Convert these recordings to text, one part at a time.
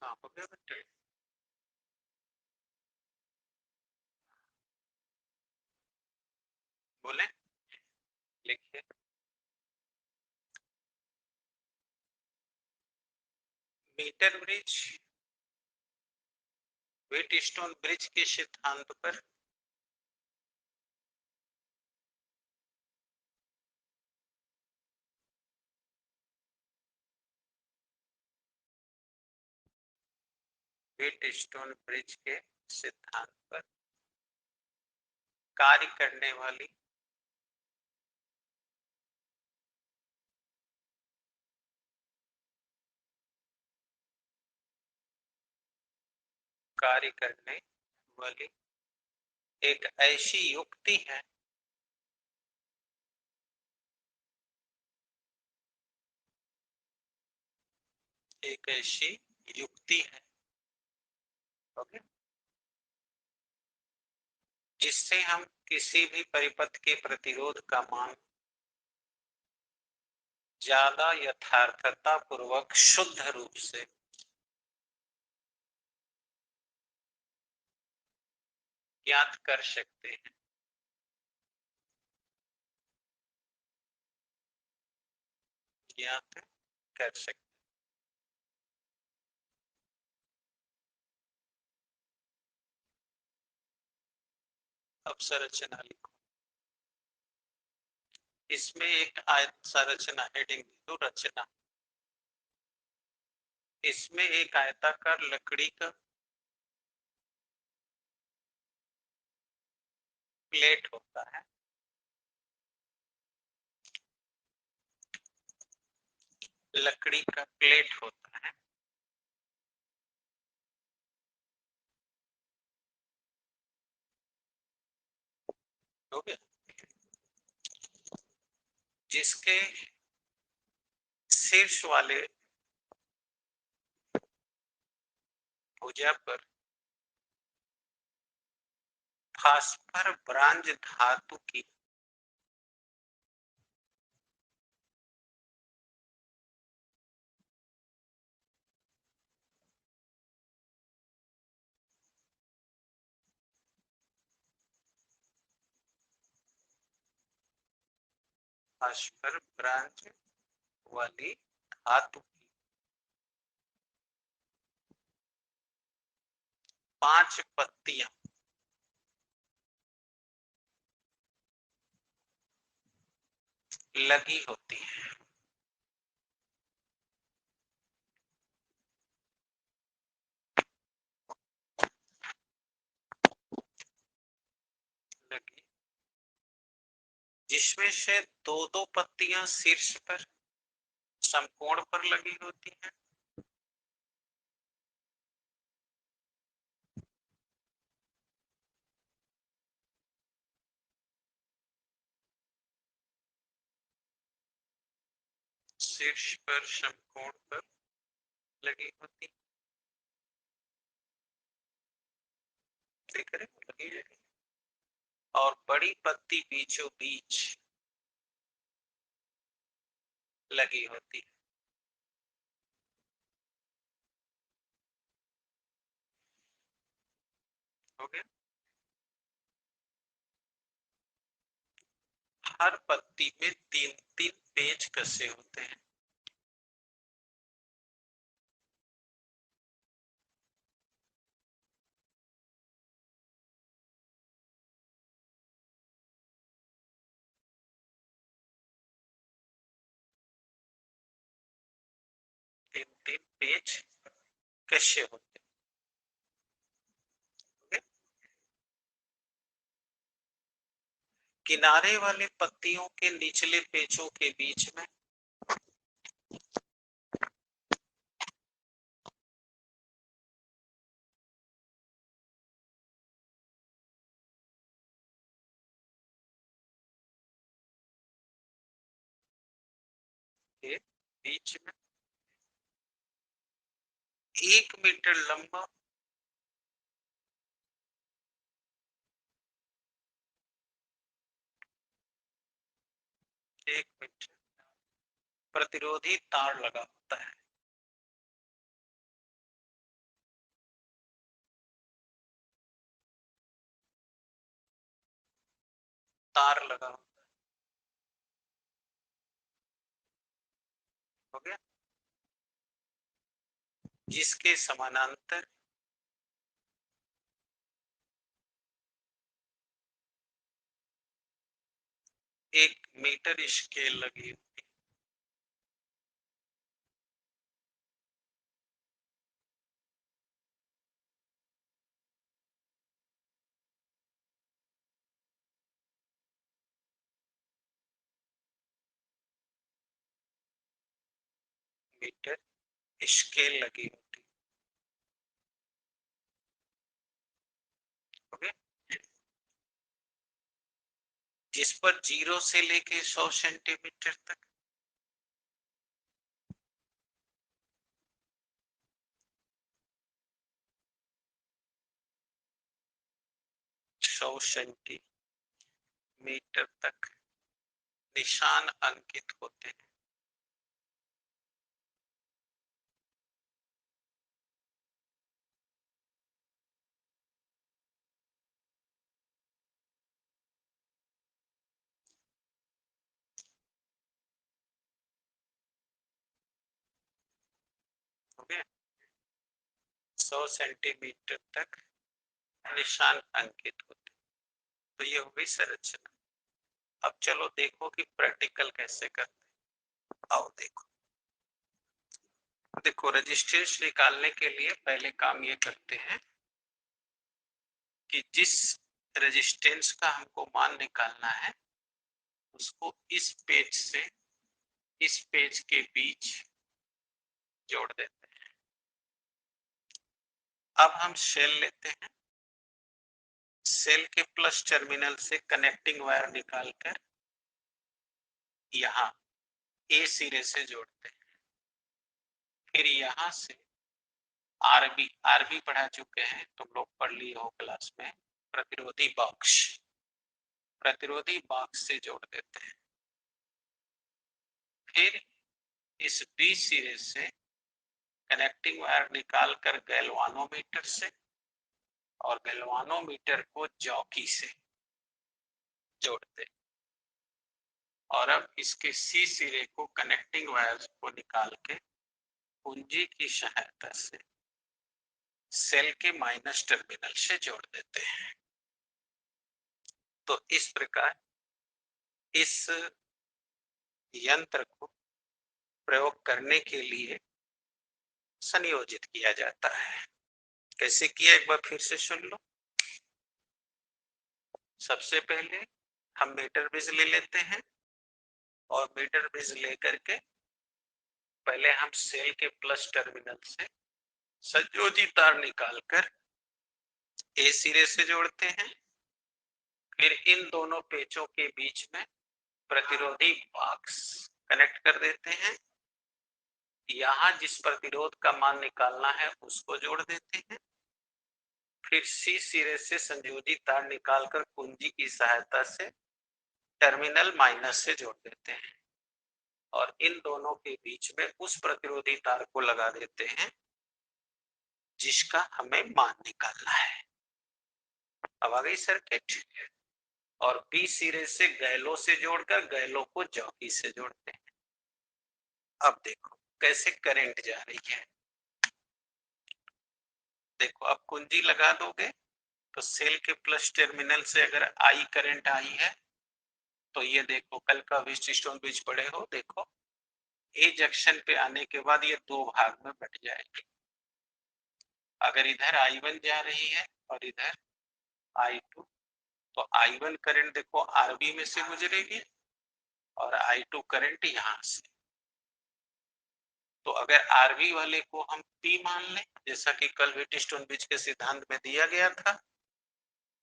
हाँ हो गया बेटे। बोले लिखिए। मीटर ब्रिज व्हीटस्टोन ब्रिज के सिद्धांत पर व्हीटस्टोन ब्रिज के सिद्धांत पर कार्य करने वाली कार्य करने वाली एक ऐसी युक्ति है एक ऐसी युक्ति है ओके, जिससे हम किसी भी परिपथ के प्रतिरोध का मान ज्यादा यथार्थता पूर्वक शुद्ध रूप से ज्ञात कर सकते हैं। ज्ञात कर सकते। अब संरचना लिखो। इसमें एक आयत संरचना हेडिंग दो रचना। इसमें एक आयताकार लकड़ी का प्लेट होता है। लकड़ी का प्लेट होता है। हो गया। जिसके शीर्ष वाले भुजा पर फास्फर ब्रांज धातु की फास्फर ब्रांच वाली धातु की 5 पत्तियां लगी होती है। लगी जिसमें से दो दो पत्तियां शीर्ष पर समकोण पर लगी होती है। शीर्ष पर समकोण पर लगी होती है। देख रहे हो लगी है। और बड़ी पत्ती बीचों बीच लगी होती है। हो गया। हर पत्ती में 3-3 पेच कसे होते हैं। तीन तीन पेच कसे होते हैं। किनारे वाले पत्तियों के निचले पेचों के बीच में के बीच में 1 मीटर लंबा 1 मीटर प्रतिरोधी तार लगा होता है। तार लगा होता है, हो गया, जिसके समानांतर एक मीटर स्केल लगी होती है। मीटर स्केल लगी होती है, हो गया, जिस पर 0 से लेके 100 सेंटीमीटर तक 100 सेंटीमीटर तक निशान अंकित होते हैं। हो गया, 100 सेंटीमीटर तक निशान अंकित होते हैं। तो ये हो गई संरचना। अब चलो देखो कि प्रैक्टिकल कैसे करते हैं। आओ देखो, देखो रेजिस्टेंस निकालने के लिए पहले काम ये करते हैं कि जिस रेजिस्टेंस का हमको मान निकालना है उसको इस पेज से इस पेज के बीच जोड़ देते हैं। अब हम सेल लेते हैं, सेल के प्लस टर्मिनल से कनेक्टिंग वायर निकालकर यहाँ ए सिरे से जोड़ते हैं। फिर यहाँ से आरबी पढ़ा चुके हैं, तुम लोग पढ़ लिए हो क्लास में, प्रतिरोधी बॉक्स से जोड़ देते हैं। फिर इस बी सिरे से कनेक्टिंग वायर निकालकर गैल्वानोमीटर से और गैल्वानोमीटर को जॉकी से जोड़ते हैं। और अब इसके सी सिरे को कनेक्टिंग वायर को निकाल के कुंजी की सहायता से सेल के माइनस टर्मिनल से जोड़ देते हैं। तो इस प्रकार इस यंत्र को प्रयोग करने के लिए संयोजित किया जाता है। कैसे किया एक बार फिर से सुन लो। सबसे पहले हम मीटर ब्रिज ले लेते हैं और मीटर ब्रिज लेकर के पहले हम सेल के प्लस टर्मिनल से संयोजी तार निकालकर ए सिरे से जोड़ते हैं। फिर इन दोनों पेचों के बीच में प्रतिरोधी बॉक्स कनेक्ट कर देते हैं। यहाँ जिस प्रतिरोध का मान निकालना है उसको जोड़ देते हैं। फिर सी सिरे से संयोजी तार निकालकर कुंजी की सहायता से टर्मिनल माइनस से जोड़ देते हैं और इन दोनों के बीच में उस प्रतिरोधी तार को लगा देते हैं जिसका हमें मान निकालना है। अब आ गई सर्किट। और बी सिरे से गैलों से जोड़कर गैलों को जॉकी से जोड़ते हैं। अब देखो कैसे करंट जा रही है। देखो अब कुंजी लगा दोगे तो सेल के प्लस टर्मिनल से अगर आई करंट आई है तो ये देखो कल का व्हीटस्टोन ब्रिज पढ़े हो, देखो ए जंक्शन पे आने के बाद ये दो भाग में बट जाएगी। अगर इधर I1 जा रही है और इधर I2, तो I1 करंट देखो आरबी में से गुजरेगी और I2 करंट यहां से। तो अगर आरबी वाले को हम P मान लें, जैसा कि कल व्हीटस्टोन ब्रिज के सिद्धांत में दिया गया था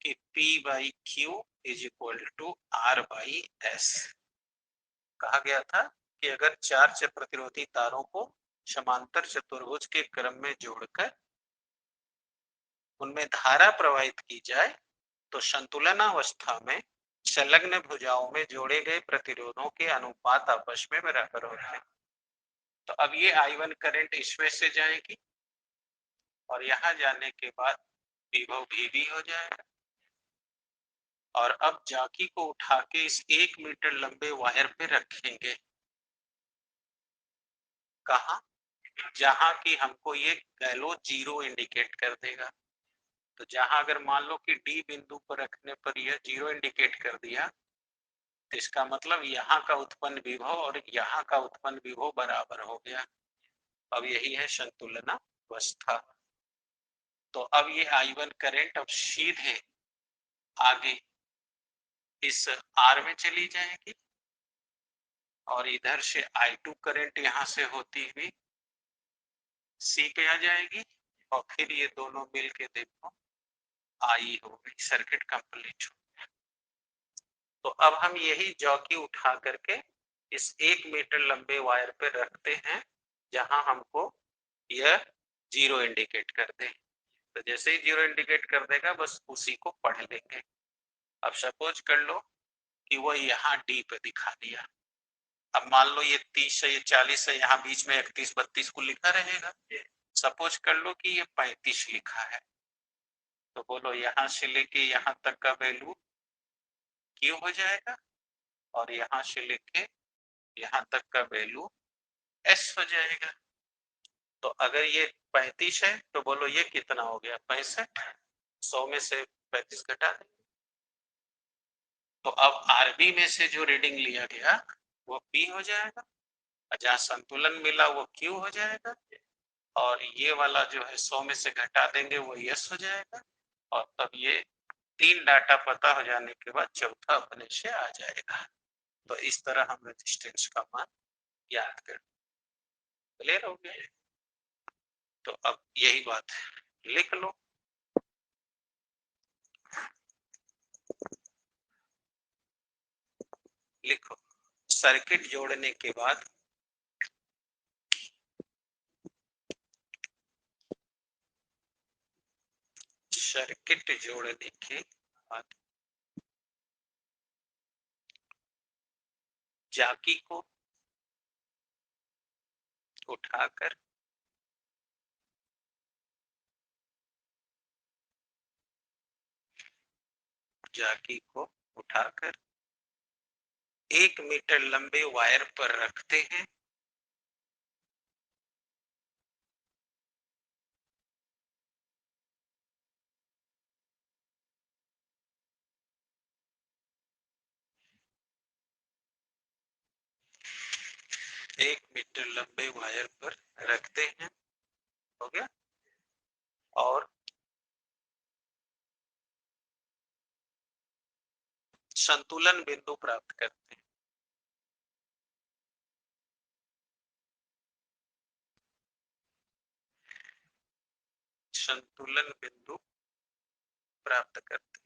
कि P by Q is equal to R by S। कहा गया था कि अगर चार प्रतिरोधी तारों को समांतर चतुर्भुज के क्रम में जोड़कर उनमें धारा प्रवाहित की जाए तो संतुलनावस्था में संलग्न भुजाओं में जोड़े गए प्रतिरोधों के अनुपात आपस में बराबर होते हैं। तो अब ये I1 करंट इसमें से जाएगी और यहाँ जाने के बाद विभव भी हो जाएगा। और अब जाकी को उठा के इस 1 मीटर लंबे वायर पे रखेंगे। कहा? जहां की हमको ये गैलो 0 इंडिकेट कर देगा। तो जहां अगर मान लो कि डी बिंदु पर रखने पर यह 0 इंडिकेट कर दिया, तो इसका मतलब यहाँ का उत्पन्न विभव और यहाँ का उत्पन्न विभव बराबर हो गया। अब यही है संतुलन अवस्था। तो अब ये I1 करंट अब सीधे आगे इस R में चली जाएगी और इधर से I2 करंट यहाँ से होती हुई C पे आ जाएगी और फिर ये दोनों मिल के देखो I हो गई, सर्किट कंप्लीट हो गया। तो अब हम यही जॉकी उठा करके इस 1 मीटर लंबे वायर पे रखते हैं जहां हमको यह 0 इंडिकेट कर दे। तो जैसे ही 0 इंडिकेट कर देगा बस उसी को पढ़ लेंगे। अब सपोज कर लो कि वो यहाँ डी पे दिखा दिया। अब मान लो ये 30 है, ये 40 है, यहाँ बीच में 31 32 को लिखा रहेगा। सपोज कर लो कि ये 35 लिखा है, तो बोलो यहाँ से लेके यहाँ तक का वैल्यू क्यू हो जाएगा और यहाँ से लेके यहाँ तक का वैल्यू एस हो जाएगा। तो अगर ये 35 है तो बोलो ये कितना हो गया? 65। 100 में से 35 घटा दें तो अब आरबी में से जो रीडिंग लिया गया वो पी हो जाएगा, जहाँ संतुलन मिला वो क्यू हो जाएगा और ये वाला जो है 100 में से घटा देंगे वो यस हो जाएगा। और तब ये 3 डाटा पता हो जाने के बाद चौथा अपने से आ जाएगा। तो इस तरह हम रेजिस्टेंस का मान याद कर। क्लियर हो गया? तो अब यही बात है, लिख लो। लिखो, सर्किट जोड़ने के बाद जाकी को उठाकर जाकी को उठाकर 1 मीटर लंबे वायर पर रखते हैं। एक मीटर लंबे वायर पर रखते हैं, हो गया। और संतुलन बिंदु प्राप्त करते हैं। संतुलन बिंदु प्राप्त करते हैं।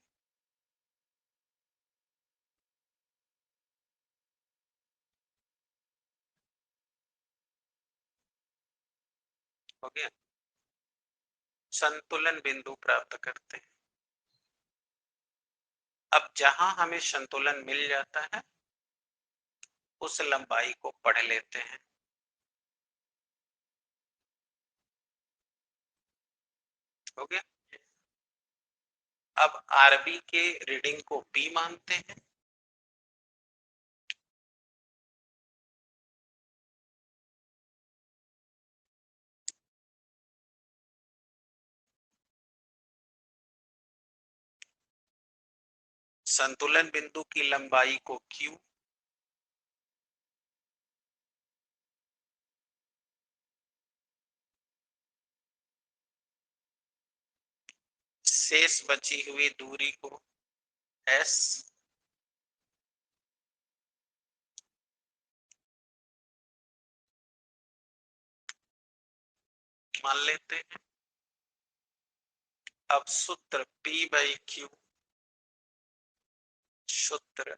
हो गया, संतुलन बिंदु प्राप्त करते हैं। अब जहां हमें संतुलन मिल जाता है उस लंबाई को पढ़ लेते हैं। हो गया। अब आरबी के रीडिंग को पी मानते हैं। संतुलन बिंदु की लंबाई को क्यू, शेष बची हुई दूरी को एस, मान लेते हैं। अब सूत्र P बाई क्यू, सूत्र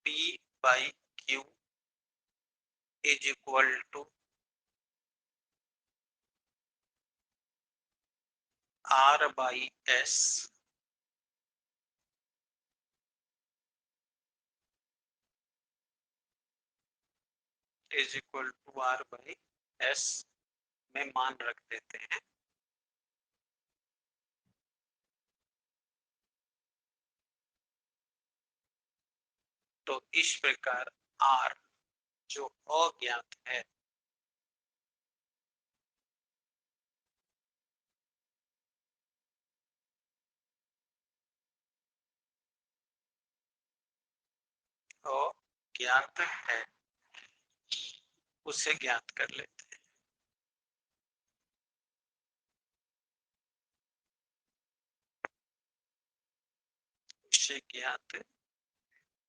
P by Q is equal to R by S is equal to R by S में मान रख देते हैं। तो इस प्रकार आर जो अज्ञात है और ज्ञात है उसे ज्ञात कर लेते हैं। उसे ज्ञात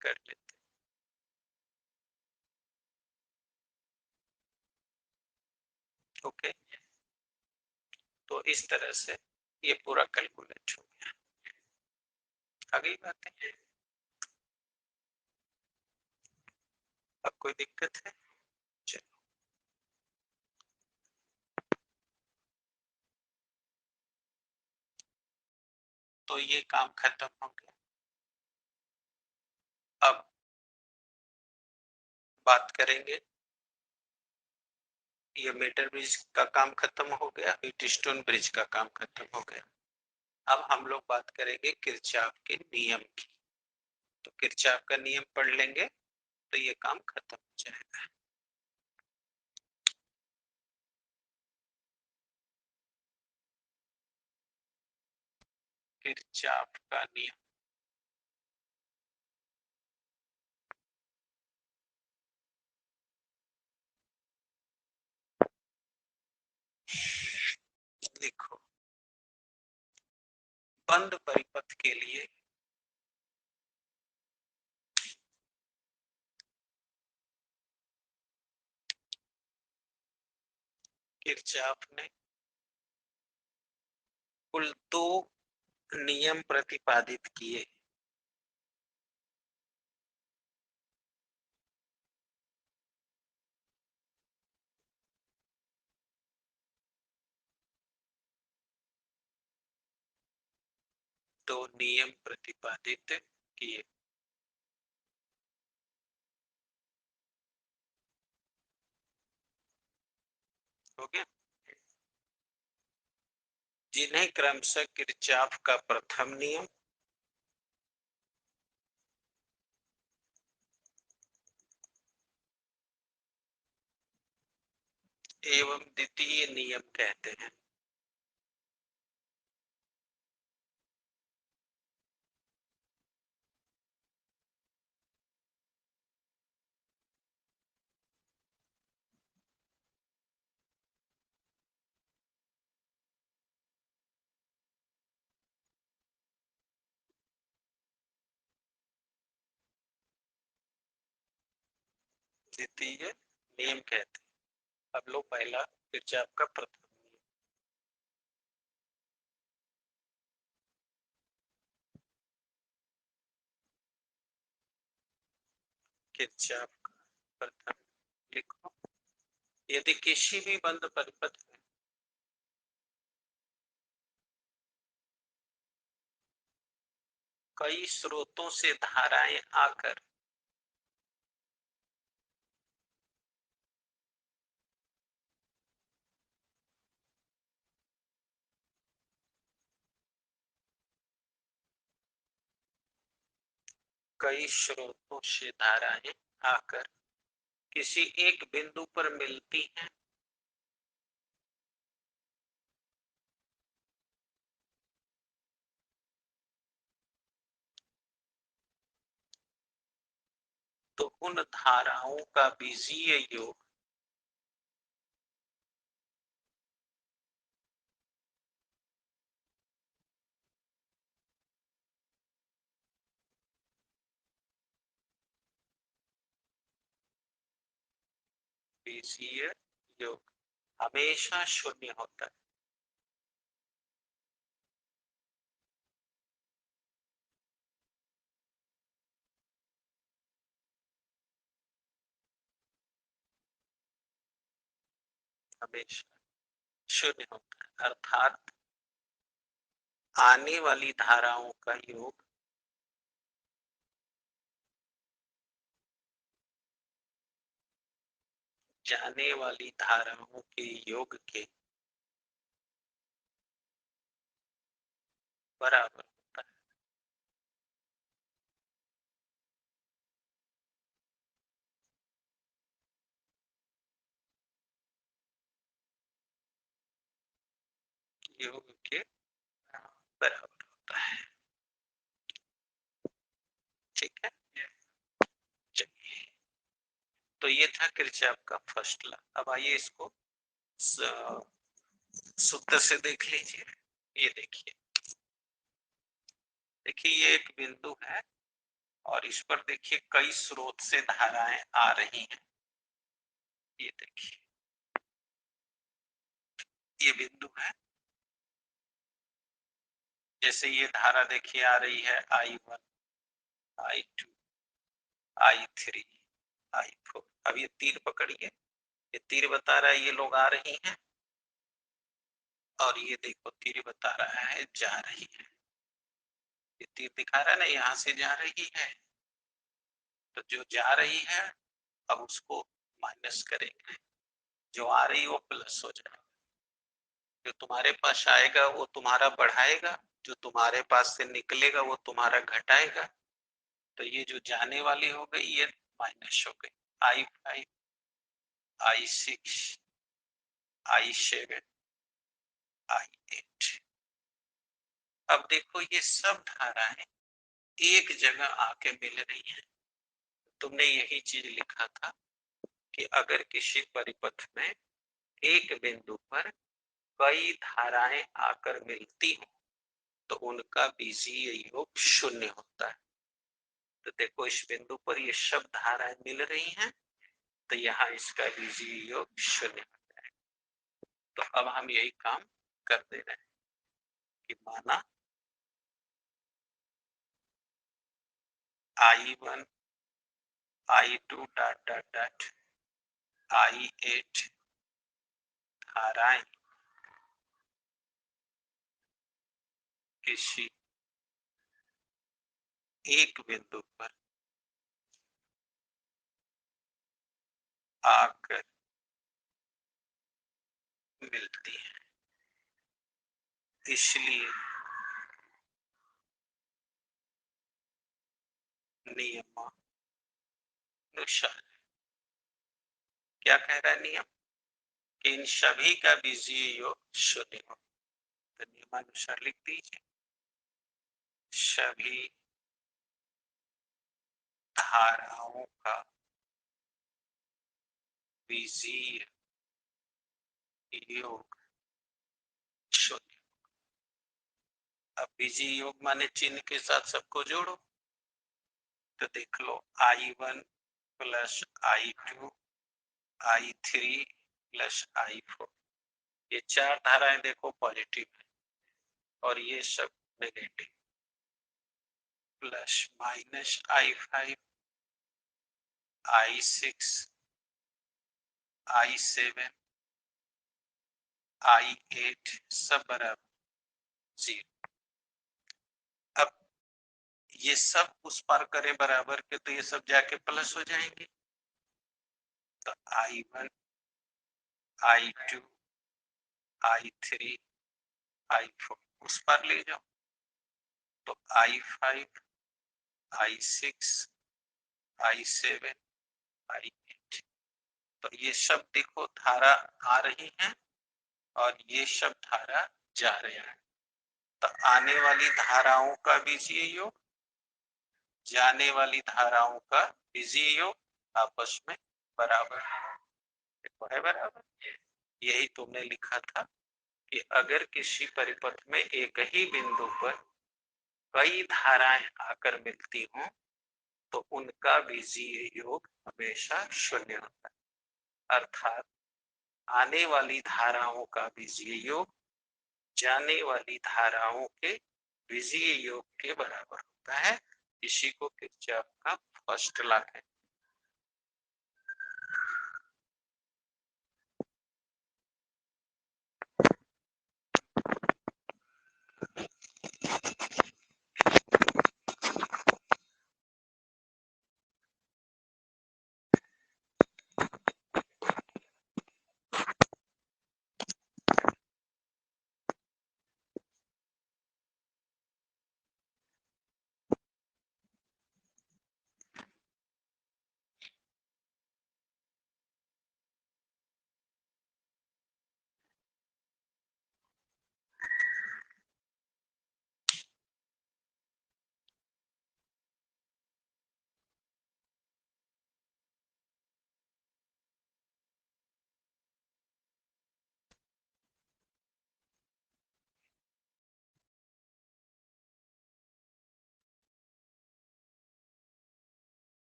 कर लेते हैं। ओके, तो इस तरह से ये पूरा कैलकुलेट हो गया। अगली बात है, अब कोई दिक्कत है? चलो, तो ये काम खत्म हो गया। अब बात करेंगे, ये मीटर ब्रिज का काम खत्म हो गया, व्हीटस्टोन ब्रिज का काम खत्म हो गया। अब हम लोग बात करेंगे किरचॉफ के नियम की। तो किरचॉफ का नियम पढ़ लेंगे तो ये काम खत्म हो जाएगा। किरचॉफ का नियम, देखो, बंद परिपथ के लिए किरचॉफ ने कुल 2 नियम प्रतिपादित किए। तो नियम प्रतिपादित किए। हो गया, जिन्हें क्रमशः किरचॉफ का प्रथम नियम, एवं द्वितीय नियम कहते हैं। द्वितीय नियम कहते हैं। अब लो पहला किरचॉफ का प्रथम नियम। किरचॉफ का प्रथम, लिखो, यदि किसी भी बंद परिपथ में कई स्रोतों से धाराएं आकर कई स्रोतों से धाराएं आकर किसी एक बिंदु पर मिलती हैं, तो उन धाराओं का बीजीय योग बीजीय योग हमेशा शून्य होता है। हमेशा शून्य होता है, अर्थात आने वाली धाराओं का योग जाने वाली धाराओं के योग के बराबर होता है। योग के बराबर होता है। ठीक है, चलिए, तो ये था किरचॉफ का फर्स्ट लॉ। अब आइए इसको सूत्र से देख लीजिए। ये देखिए, देखिए ये एक बिंदु है और इस पर देखिए कई स्रोत से धाराएं आ रही हैं। ये देखिए, ये बिंदु है, जैसे ये धारा देखिए आ रही है I1, I2, I3, I4। अब ये तीर पकड़िए, ये तीर बता रहा है ये लोग आ रही हैं, और ये देखो तीर बता रहा है जा रही है। ये तीर दिखा रहा है ना, यहाँ से जा रही है, तो जो जा रही है अब उसको माइनस करेंगे, जो आ रही वो प्लस हो जाएगा। जो तुम्हारे पास आएगा वो तुम्हारा बढ़ाएगा, जो तुम्हारे पास से निकलेगा वो तुम्हारा घटाएगा। तो ये जो जाने वाली हो गई ये माइनस हो गई। I5, I6, I7, I8। अब देखो ये सब धाराएं एक जगह आके मिल रही हैं। तुमने यही चीज लिखा था कि अगर किसी परिपथ में एक बिंदु पर कई धाराएं आकर मिलती हैं तो उनका बीजीय योग शून्य होता है। तो देखो इस बिंदु पर ये सब धाराएं मिल रही हैं, तो यहाँ इसका बीजीय योग शून्य हो जाएगा। तो अब हम यही काम कर दे रहे हैं कि माना I1, I2 dot dot dot I8 धाराएं किसी एक बिंदु पर आकर मिलती है, इसलिए नियमानुसार क्या कह रहा है नियम, कि इन सभी का बीजीय योग शून्य हो। तो नियमानुसार लिख दीजिए, सभी धाराओं का बीजीय योग शून्य। अब बीजीय योग माने चिन्ह के साथ सबको जोड़ो, तो देख लो I1 plus I2, I3 plus I4। ये चार धाराएं देखो पॉजिटिव है और ये सब negative. Plus minus I5, I6, I7, I8 सब बराबर 0। अब ये सब उस पार करें बराबर के, तो ये सब जाके प्लस हो जाएंगे। तो I1, I2, I3, I4 उस पार ले जाओ, तो I5, I6, I7, I8। तो ये सब देखो धारा आ रही है और ये सब धारा जा रहे हैं। तो आने वाली धाराओं का बीजीय योग, जाने वाली धाराओं का बीजीय योग आपस में बराबर है बराबर। यही तुमने लिखा था कि अगर किसी परिपथ में एक ही बिंदु पर कई धाराएं आकर मिलती हों तो उनका बीजीय योग हमेशा शून्य होता है। अर्थात आने वाली धाराओं का बीजीय योग जाने वाली धाराओं के बीजीय योग के बराबर होता है। इसी को किरचॉफ का फर्स्ट लॉ है।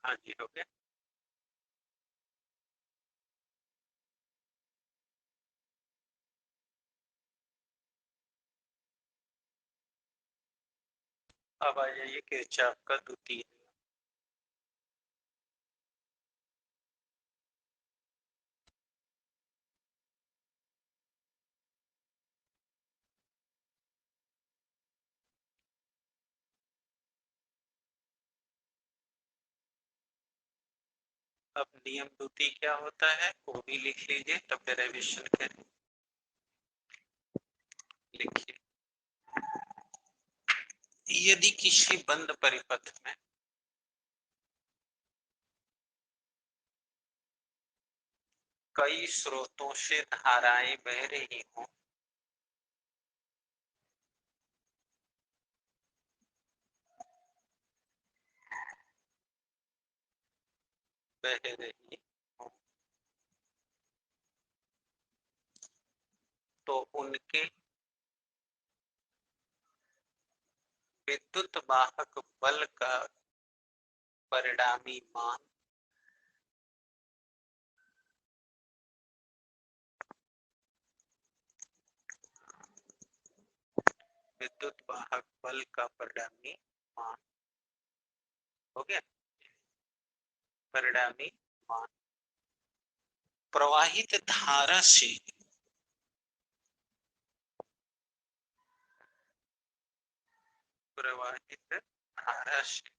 हाँ जी, हो गया। अब आ जाइए किरचॉफ का द्वितीय नियम। अब नियम द्वितीय क्या होता है वो भी लिख लीजिए, तब डेरिवेशन करें। लिखिए, यदि किसी बंद परिपथ में कई स्रोतों से धाराएं बह रही हों, बह रही हों, तो उनके विद्युत वाहक बल का परिणामी मान विद्युत वाहक बल का परिणामी मान हो गया। परिणामी मान प्रवाहित धारा से प्रवाहित धारा से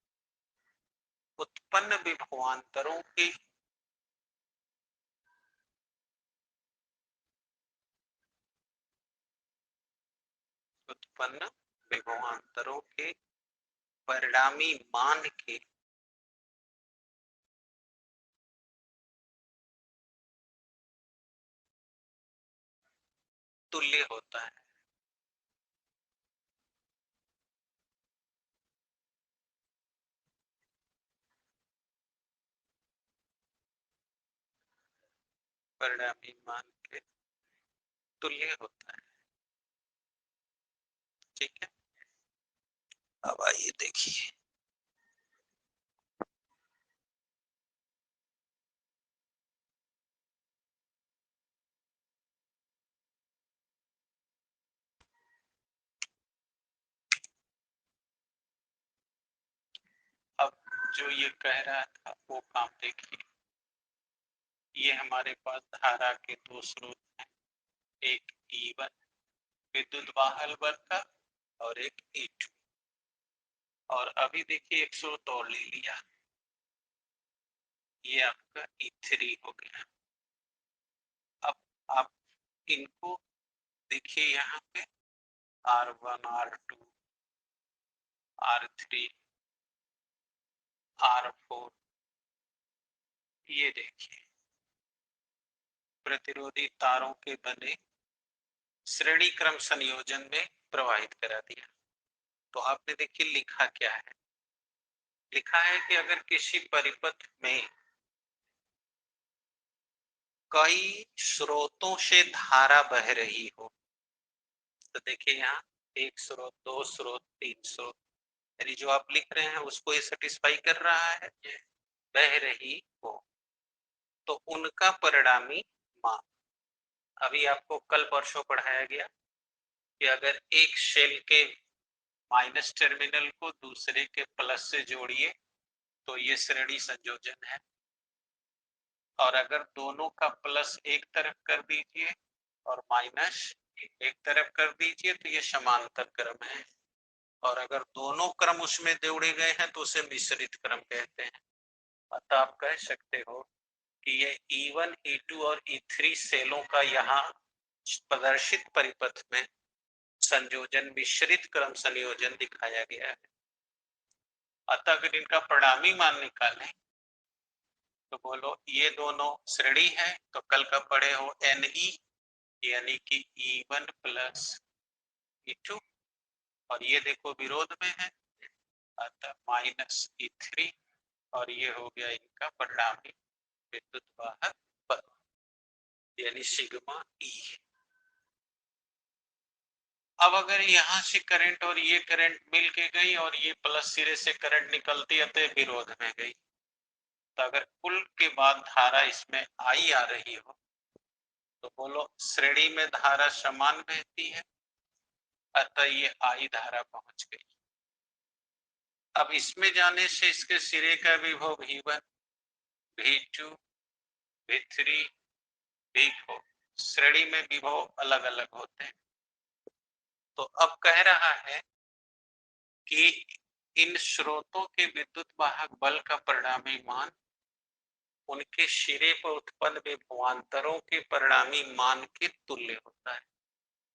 उत्पन्न विभवांतरों के उत्पन्न विभवांतरों के परिणामी मान के तुल्य होता है। परिणामी मान के तुल्य होता है। ठीक है, अब आइए देखिए, अब जो ये कह रहा था वो काम देखिए। ये हमारे पास धारा के दो स्रोत हैं, एक E1 विद्युत वाहक बल का और एक E2। और अभी देखिए एक स्रोत और ले लिया, ये आपका E3 हो गया। अब आप इनको देखिए, यहाँ पे R1 R2 R3 R4, ये देखिए प्रतिरोधी तारों के बने श्रेणी क्रम संयोजन में प्रवाहित करा दिया। तो आपने देखिए लिखा क्या है, लिखा है कि अगर किसी परिपथ में कई स्रोतों से धारा बह रही हो, तो देखिए यहाँ एक स्रोत, दो स्रोत, तीन स्रोत, यानी जो आप लिख रहे हैं उसको ये सेटिस्फाई कर रहा है, बह रही हो, तो उनका परिणामी मान। अभी आपको कल परसों पढ़ाया गया कि अगर एक शेल के माइनस टर्मिनल को दूसरे के प्लस से जोड़िए तो ये श्रेणी संयोजन है, और अगर दोनों का प्लस एक तरफ कर दीजिए और माइनस एक तरफ कर दीजिए तो ये समांतर क्रम है, और अगर दोनों क्रम उसमें जोड़े गए हैं तो उसे मिश्रित क्रम कहते हैं। अतः आप कह सकते हो कि ये E1 E2 और E3 सेलों का यहाँ प्रदर्शित परिपथ में संयोजन मिश्रित क्रम संयोजन दिखाया गया है। अतः अगर इनका परिणामी मान निकालें तो बोलो ये दोनों श्रेणी है, तो कल का पढ़े हो Ne, यानी कि E1 प्लस E2, और ये देखो विरोध में है, अतः माइनस E3, और ये हो गया इनका परिणामी विद्युत वाहक बल, यानी सिग्मा E। अब अगर यहाँ से करंट और ये करंट मिल के गई और ये प्लस सिरे से करंट निकलती है तो विरोध में गई, तो अगर कुल के बाद धारा इसमें आई आ रही हो तो बोलो श्रेणी में धारा समान बहती है, अतः ये आई धारा पहुंच गई। अब इसमें जाने से इसके सिरे का विभव V1, V2, V3, V4 श्रेणी में विभव अलग अलग होते हैं। तो अब कह रहा है कि इन स्रोतों के विद्युत वाहक बल का परिणामी मान उनके सिरे पर उत्पन्न विभवांतरों के परिणामी मान के तुल्य होता है।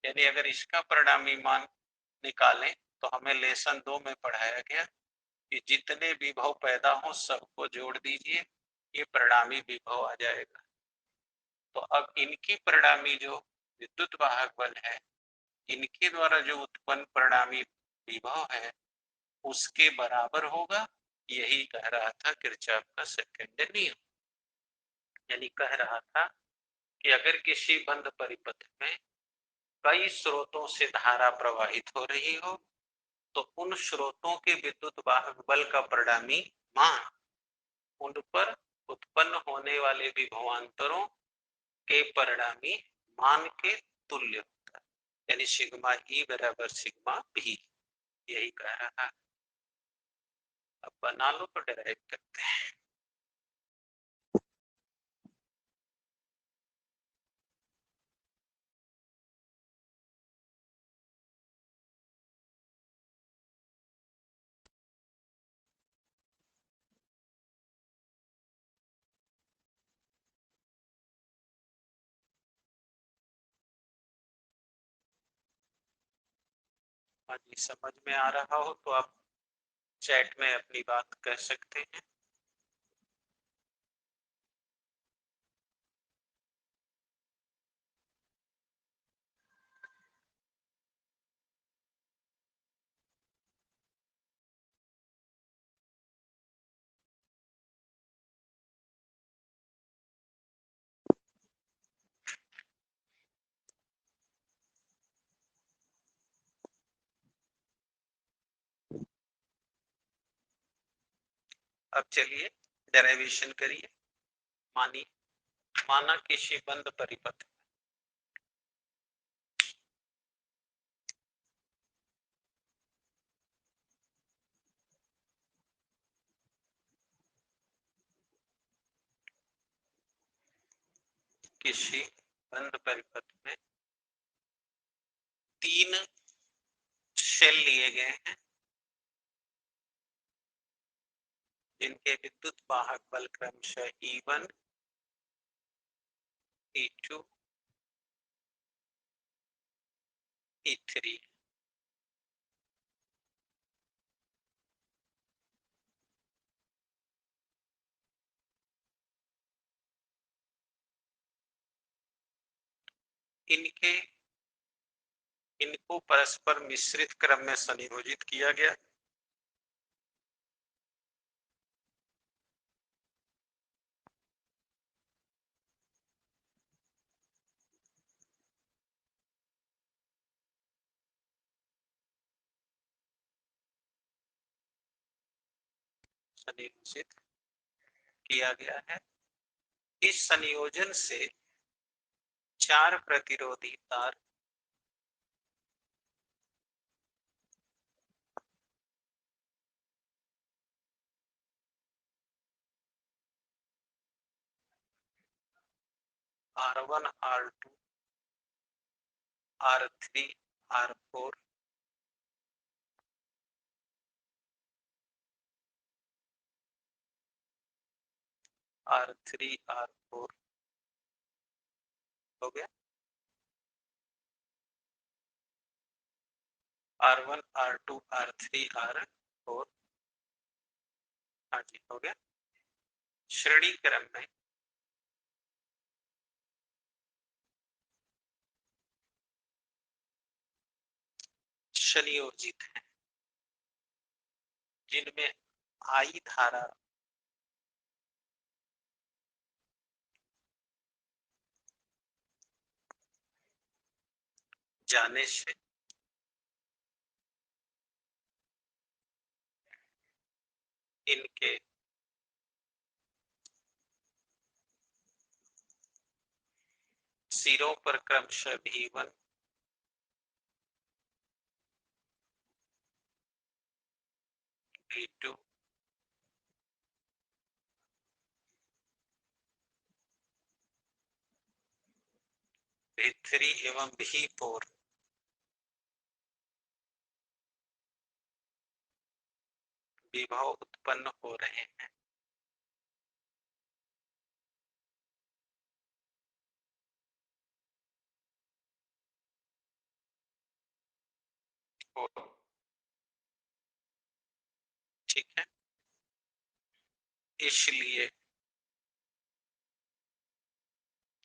यानी अगर इसका परिणामी मान निकालें तो हमें लेसन 2 में पढ़ाया गया कि जितने विभव पैदा हो सबको जोड़ दीजिए, ये परिणामी विभव आ जाएगा। तो अब इनकी परिणामी जो विद्युत वाहक बल है, इनके द्वारा जो उत्पन्न परिणामी विभव है उसके बराबर होगा। यही कह रहा था किरचॉफ का सेकंड नियम। यानी कह रहा था कि अगर किसी बंद परिपथ में कई स्रोतों से धारा प्रवाहित हो रही हो तो उन स्रोतों के विद्युत वाहक बल का परिणामी मान उन पर उत्पन्न होने वाले विभवांतरों के परिणामी मान के तुल्य होता है। यानी सिग्मा ई बराबर सिग्मा भी, यही कह रहा है। अब बना लो तो डिराइव करते हैं। यदि समझ में आ रहा हो तो आप चैट में अपनी बात कह सकते हैं। अब चलिए डेरिवेशन करिए। मानिए माना किसी बंद परिपथ किसी बंद परिपथ में 3 शेल लिए गए हैं जिनके विद्युत वाहक बल क्रमशः E1, E2, E3। इनको परस्पर मिश्रित क्रम में संयोजित किया गया। संयोजित किया गया है। इस संयोजन से 4 प्रतिरोधी तार R1, R2, R3, R4 R3, R4 हो गया। R1, R2, R3, R4 हाँ जी हो गया। श्रेणी क्रम में संयोजित है जिनमें आई धारा जाने से इनके सिरों पर क्रमशः V1 V2 V3 एवं V4 विभव उत्पन्न हो रहे हैं। ठीक है, इसलिए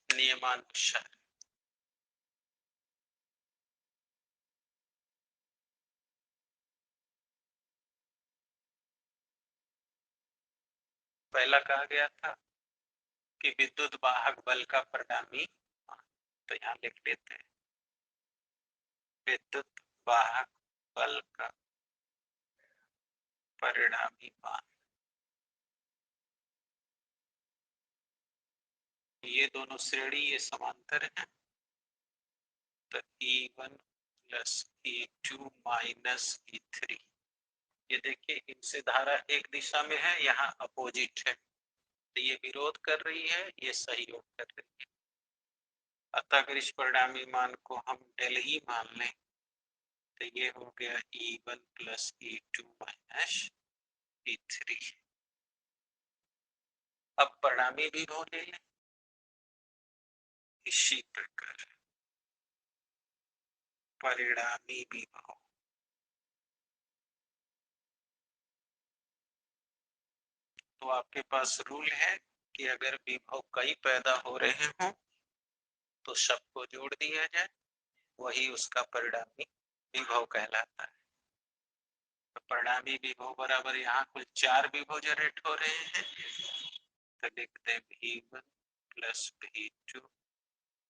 नियमानुसार पहला कहा गया था कि विद्युत वाहक बल का परिणामी, तो यहाँ लिख लेते हैं विद्युत वाहक बल का परिणामी मान। ये दोनों श्रेणी, ये समांतर है, तो E1 plus E2 minus E3। ये देखिए, इनसे धारा एक दिशा में है, यहाँ अपोजिट है, तो ये विरोध कर रही है, ये सहयोग कर रही है। अतः अगर इस परिणामी मान को हम डेल ई मान लें तो ये हो गया E1 plus E2 minus E3। अब परिणामी विभव ले लें इसी प्रकार परिणामी विभव, तो आपके पास रूल है कि अगर विभव कई पैदा हो रहे हों तो सबको जोड़ दिया जाए, वही उसका परिणामी विभव कहलाता है। तो परिणामी विभव बराबर यहाँ कुल 4 विभव जनरेट हो रहे हैं, तो लिखते हैं V1 plus V2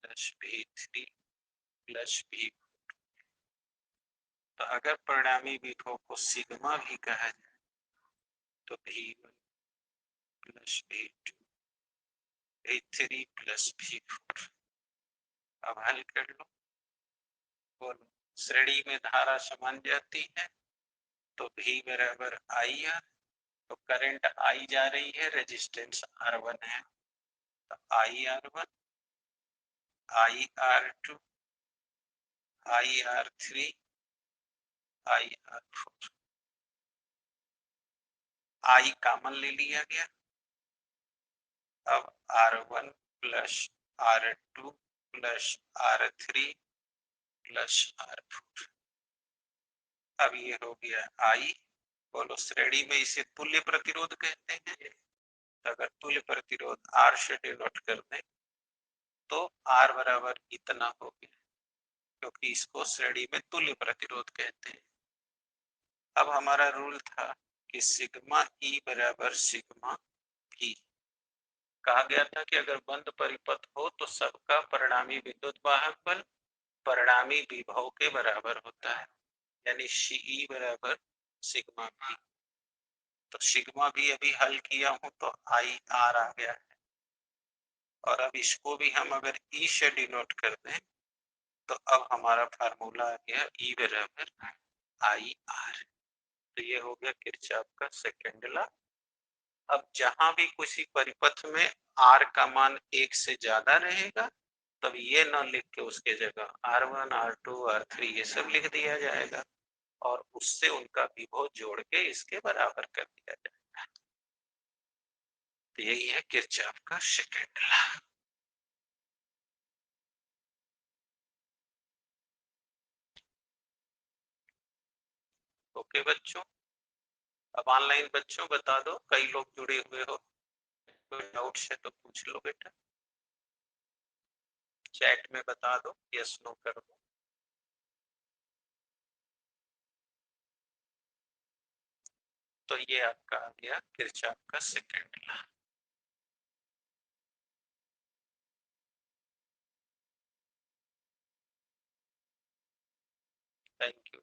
plus V3 plus V4। तो अगर परिणामी विभव को सिग्मा भी कहा जाए तो V1 plus V2 V3 plus V4। अब हल कर लो, बोलो श्रेणी में धारा समान जाती है तो V बराबर IR, तो करंट I जा रही है, रेजिस्टेंस R1 है, तो IR1 IR2 IR3 IR4। I common ले लिया गया, अब R1 plus R2 plus R3 plus R4। अब ये हो गया I। बोलो श्रेणी में इसे तुल्य प्रतिरोध कहते हैं, अगर तुल्य प्रतिरोध R से डिनोट कर दें तो R बराबर इतना हो गया, क्योंकि इसको श्रेणी में तुल्य प्रतिरोध कहते हैं। अब हमारा रूल था कि सिग्मा E बराबर सिग्मा V। कहा गया था कि अगर बंद परिपथ हो तो सबका परिणामी विद्युत वाहक बल परिणामी विभव के बराबर होता है, यानी CE बराबर सिग्मा V। तो सिग्मा भी अभी हल किया हूं तो IR आ गया है, और अब इसको भी हम अगर E से डिनोट कर दें तो अब हमारा फार्मूला आ गया E बराबर IR। तो ये हो गया किरचॉफ का सेकंड लॉ। अब जहां भी किसी परिपथ में R का मान 1 से ज्यादा रहेगा तब ये न लिख के उसके जगह R1 R2 R3 ये सब लिख दिया जाएगा, और उससे उनका विभव जोड़ के इसके बराबर कर दिया जाएगा। तो यही है किरचॉफ का सेकंड लॉ। ओके बच्चों, अब ऑनलाइन बच्चों बता दो, कई लोग जुड़े हुए हो, कोई डाउट्स है तो पूछ लो बेटा, चैट में बता दो, यस नो कर दो। तो ये आपका आ गया किरचॉफ का second law. Thank you.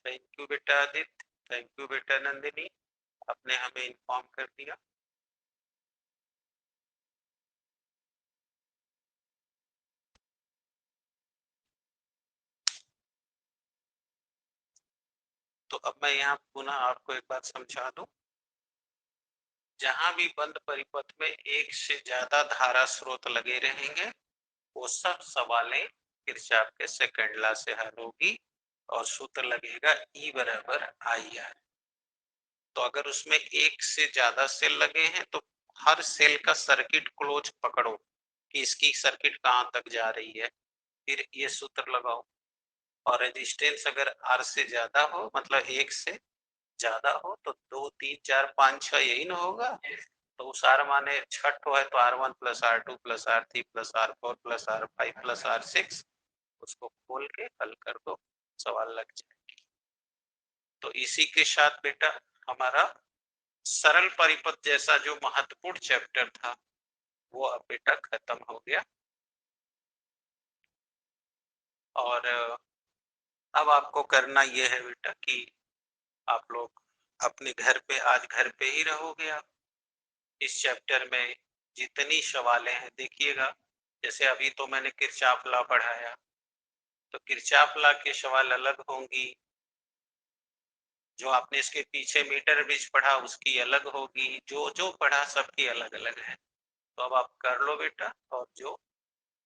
Thank you बेटा आदित्य, थैंक यू बेटा नंदिनी, आपने हमें इन्फॉर्म कर दिया। तो अब मैं यहाँ पुनः आपको एक बात समझा दूं, जहां भी बंद परिपथ में एक से ज्यादा धारा स्रोत लगे रहेंगे वो सब सवालें किरचॉफ के सेकंड लॉ से हल होगी और सूत्र लगेगा E बराबर IR। तो अगर उसमें एक से ज्यादा सेल लगे हैं तो हर सेल का सर्किट क्लोज पकड़ो कि इसकी सर्किट कहां तक जा रही है, फिर ये सूत्र लगाओ। और रेजिस्टेंस अगर R से ज्यादा हो, मतलब एक से ज्यादा हो, तो 2 3 4 5 6 यही ना होगा। तो उस R माने छठ है तो R1 plus R2 plus R3 plus R4 plus R5 plus R6, उसको खोल के हल कर दो, सवाल लग जाएगी। तो इसी के साथ बेटा हमारा सरल परिपथ जैसा जो महत्वपूर्ण चैप्टर था वो अब बेटा खत्म हो गया। और अब आपको करना यह है बेटा कि आप लोग अपने घर पे, आज घर पे ही रहोगे आप, इस चैप्टर में जितनी सवालें हैं देखिएगा। जैसे अभी तो मैंने किरचॉफ लॉ पढ़ाया, तो किरचॉफ लॉ के सवाल अलग होंगी, जो आपने इसके पीछे मीटर ब्रिज पढ़ा उसकी अलग होगी, जो जो पढ़ा सबकी अलग अलग है। तो अब आप कर लो बेटा, और जो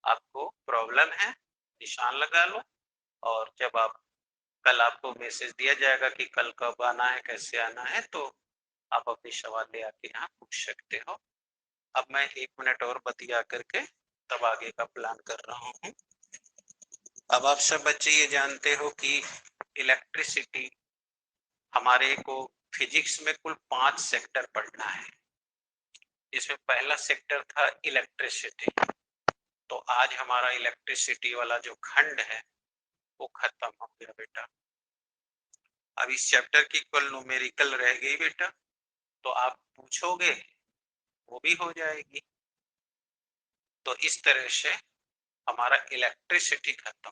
आपको प्रॉब्लम है निशान लगा लो, और जब आप कल आपको मैसेज दिया जाएगा कि कल कब आना है, कैसे आना है, तो आप अपनी सवाल ले आके यहाँ पूछ सकते हो। अब मैं 1 मिनट और बतिया करके तब आगे का प्लान कर रहा हूँ। अब आप सब बच्चे ये जानते हो कि इलेक्ट्रिसिटी हमारे को फिजिक्स में कुल 5 सेक्टर पढ़ना है। इसमें पहला सेक्टर था इलेक्ट्रिसिटी, तो आज हमारा इलेक्ट्रिसिटी वाला जो खंड है वो खत्म हो गया बेटा। अब इस चैप्टर की कुल न्यूमेरिकल रह गई बेटा, तो आप पूछोगे वो भी हो जाएगी। तो इस तरह से हमारा इलेक्ट्रिसिटी खत्म।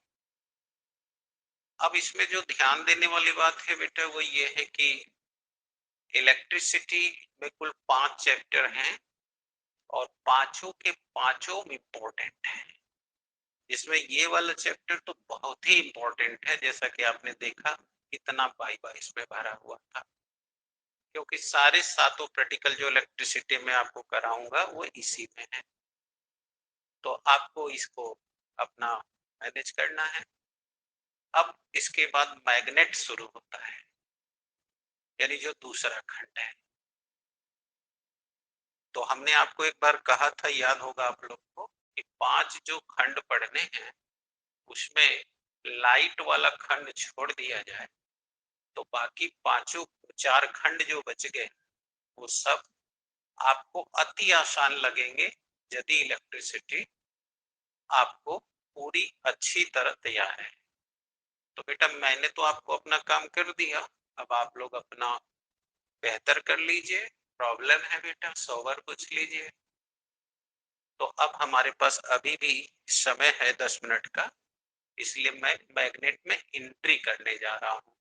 अब इसमें जो ध्यान देने वाली बात है बेटा वो ये है कि इलेक्ट्रिसिटी में कुल 5 चैप्टर हैं और पांचों के पांचों इम्पोर्टेंट है। इसमें ये वाला चैप्टर तो बहुत ही इम्पोर्टेंट है, जैसा कि आपने देखा कितना बाई इसमें भरा हुआ था, क्योंकि सारे सातों प्रैक्टिकल जो इलेक्ट्रिसिटी में आपको कराऊंगा वो इसी में है। तो आपको इसको अपना मैनेज करना है। अब इसके बाद मैग्नेट शुरू होता है, यानी जो दूसरा खंड है। तो हमने आपको एक बार कहा था, याद होगा आप लोग को, कि 5 जो खंड पढ़ने हैं उसमें लाइट वाला खंड छोड़ दिया जाए तो बाकी पांचों 4 खंड जो बच गए वो सब आपको अति आसान लगेंगे यदि इलेक्ट्रिसिटी आपको पूरी अच्छी तरह तैयार है। तो बेटा मैंने तो आपको अपना काम कर दिया, अब आप लोग अपना बेहतर कर लीजिए। प्रॉब्लम है बेटा 100 बार पूछ लीजिए। तो अब हमारे पास अभी भी समय है 10 मिनट का, इसलिए मैं मैग्नेट में एंट्री करने जा रहा हूँ।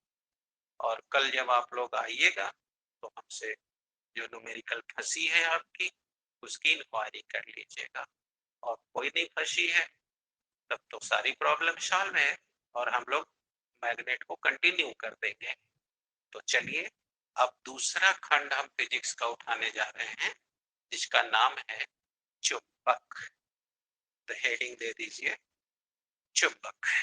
और कल जब आप लोग आइएगा तो हमसे जो न्यूमेरिकल फंसी है आपकी उसकी इंक्वायरी कर लीजिएगा, और कोई नहीं फंसी है तब तो सारी प्रॉब्लम सॉल्व है और हम लोग मैग्नेट को कंटिन्यू कर देंगे। तो चलिए अब दूसरा खंड हम फिजिक्स का उठाने जा रहे हैं जिसका नाम है चुंबक। तो हेडिंग दे दीजिए चुंबक।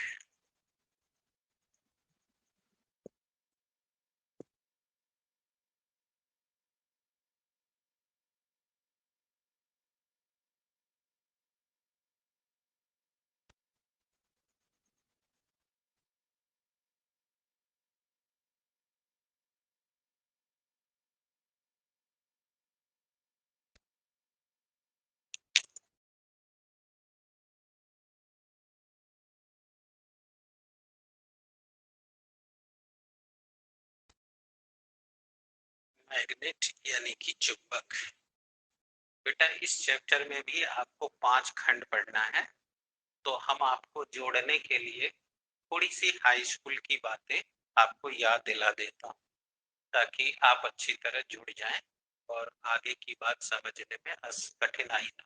मैग्नेट यानी कि चुंबक। बेटा इस चैप्टर में भी आपको 5 खंड पढ़ना है, तो हम आपको जोड़ने के लिए थोड़ी सी हाई स्कूल की बातें आपको याद दिला देता हूँ ताकि आप अच्छी तरह जुड़ जाएं और आगे की बात समझने में कठिनाई ना।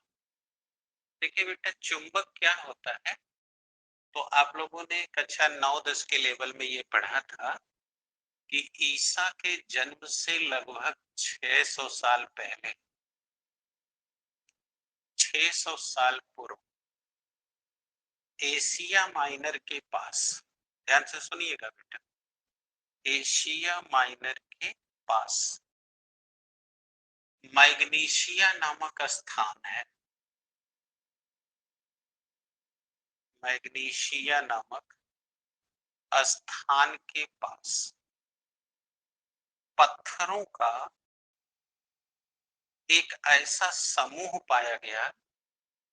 देखिए बेटा, चुंबक क्या होता है, तो आप लोगों ने कक्षा 9-10 के लेवल में ये पढ़ा था कि ईसा के जन्म से लगभग 600 साल पहले, 600 साल पूर्व एशिया माइनर के पास, ध्यान से सुनिएगा बेटा, एशिया माइनर के पास मैग्नीशिया नामक स्थान है। मैग्नीशिया नामक स्थान के पास पत्थरों का एक ऐसा समूह पाया गया,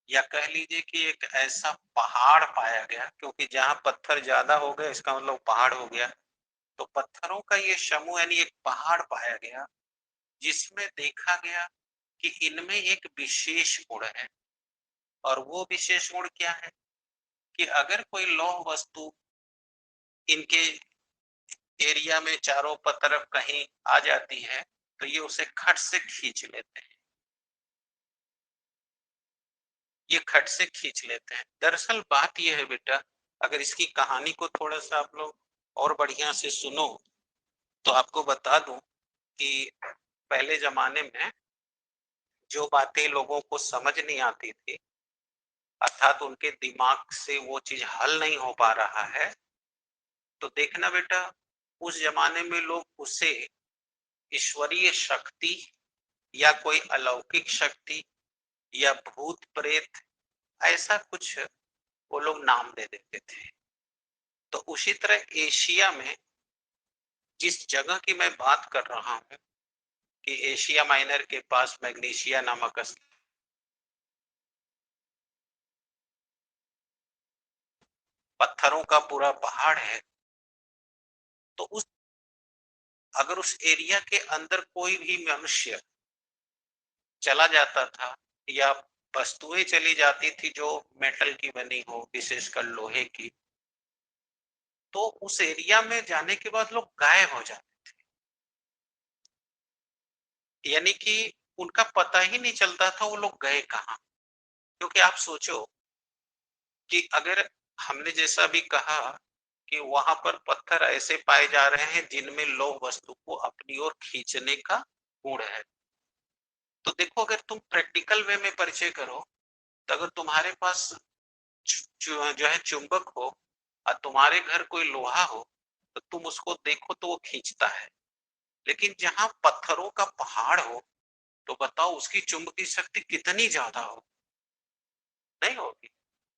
या कह लीजिए कि एक ऐसा पहाड़ पाया गया, क्योंकि जहां पत्थर ज्यादा हो गए इसका मतलब पहाड़ हो गया। तो पत्थरों का ये समूह यानी एक पहाड़ पाया गया, जिसमें देखा गया कि इनमें एक विशेष गुण है। और वो विशेष गुण क्या है कि अगर कोई लौह वस्तु इनके एरिया में चारों तरफ कहीं आ जाती है तो ये उसे खट से खींच लेते हैं, ये खट से खींच लेते हैं। दरअसल बात यह है बेटा, अगर इसकी कहानी को थोड़ा सा आप लोग और बढ़िया से सुनो तो आपको बता दूं कि पहले जमाने में जो बातें लोगों को समझ नहीं आती थी, अर्थात उनके दिमाग से वो चीज हल नहीं हो पा रहा है, तो देखना बेटा, उस जमाने में लोग उसे ईश्वरीय शक्ति या कोई अलौकिक शक्ति या भूत प्रेत ऐसा कुछ वो लोग नाम दे देते थे। तो उसी तरह एशिया में जिस जगह की मैं बात कर रहा हूं कि एशिया माइनर के पास मैग्नीशिया नामक पत्थरों का पूरा पहाड़ है, तो उस अगर उस एरिया के अंदर कोई भी मनुष्य चला जाता था या वस्तुएं चली जाती थी जो मेटल की बनी हो, विशेषकर लोहे की, तो उस एरिया में जाने के बाद लोग गायब हो जाते, यानी कि उनका पता ही नहीं चलता था वो लोग गए कहाँ। क्योंकि आप सोचो कि अगर हमने जैसा भी कहा कि वहां पर पत्थर ऐसे पाए जा रहे हैं जिनमें लौह वस्तु को अपनी ओर खींचने का गुण है, तो देखो अगर तुम प्रैक्टिकल वे में परिचय करो तो अगर तुम्हारे पास जो है चुंबक हो और तुम्हारे घर कोई लोहा हो तो तुम उसको देखो तो वो खींचता है, लेकिन जहां पत्थरों का पहाड़ हो तो बताओ उसकी चुंबकीय शक्ति कितनी ज्यादा हो, नहीं होगी,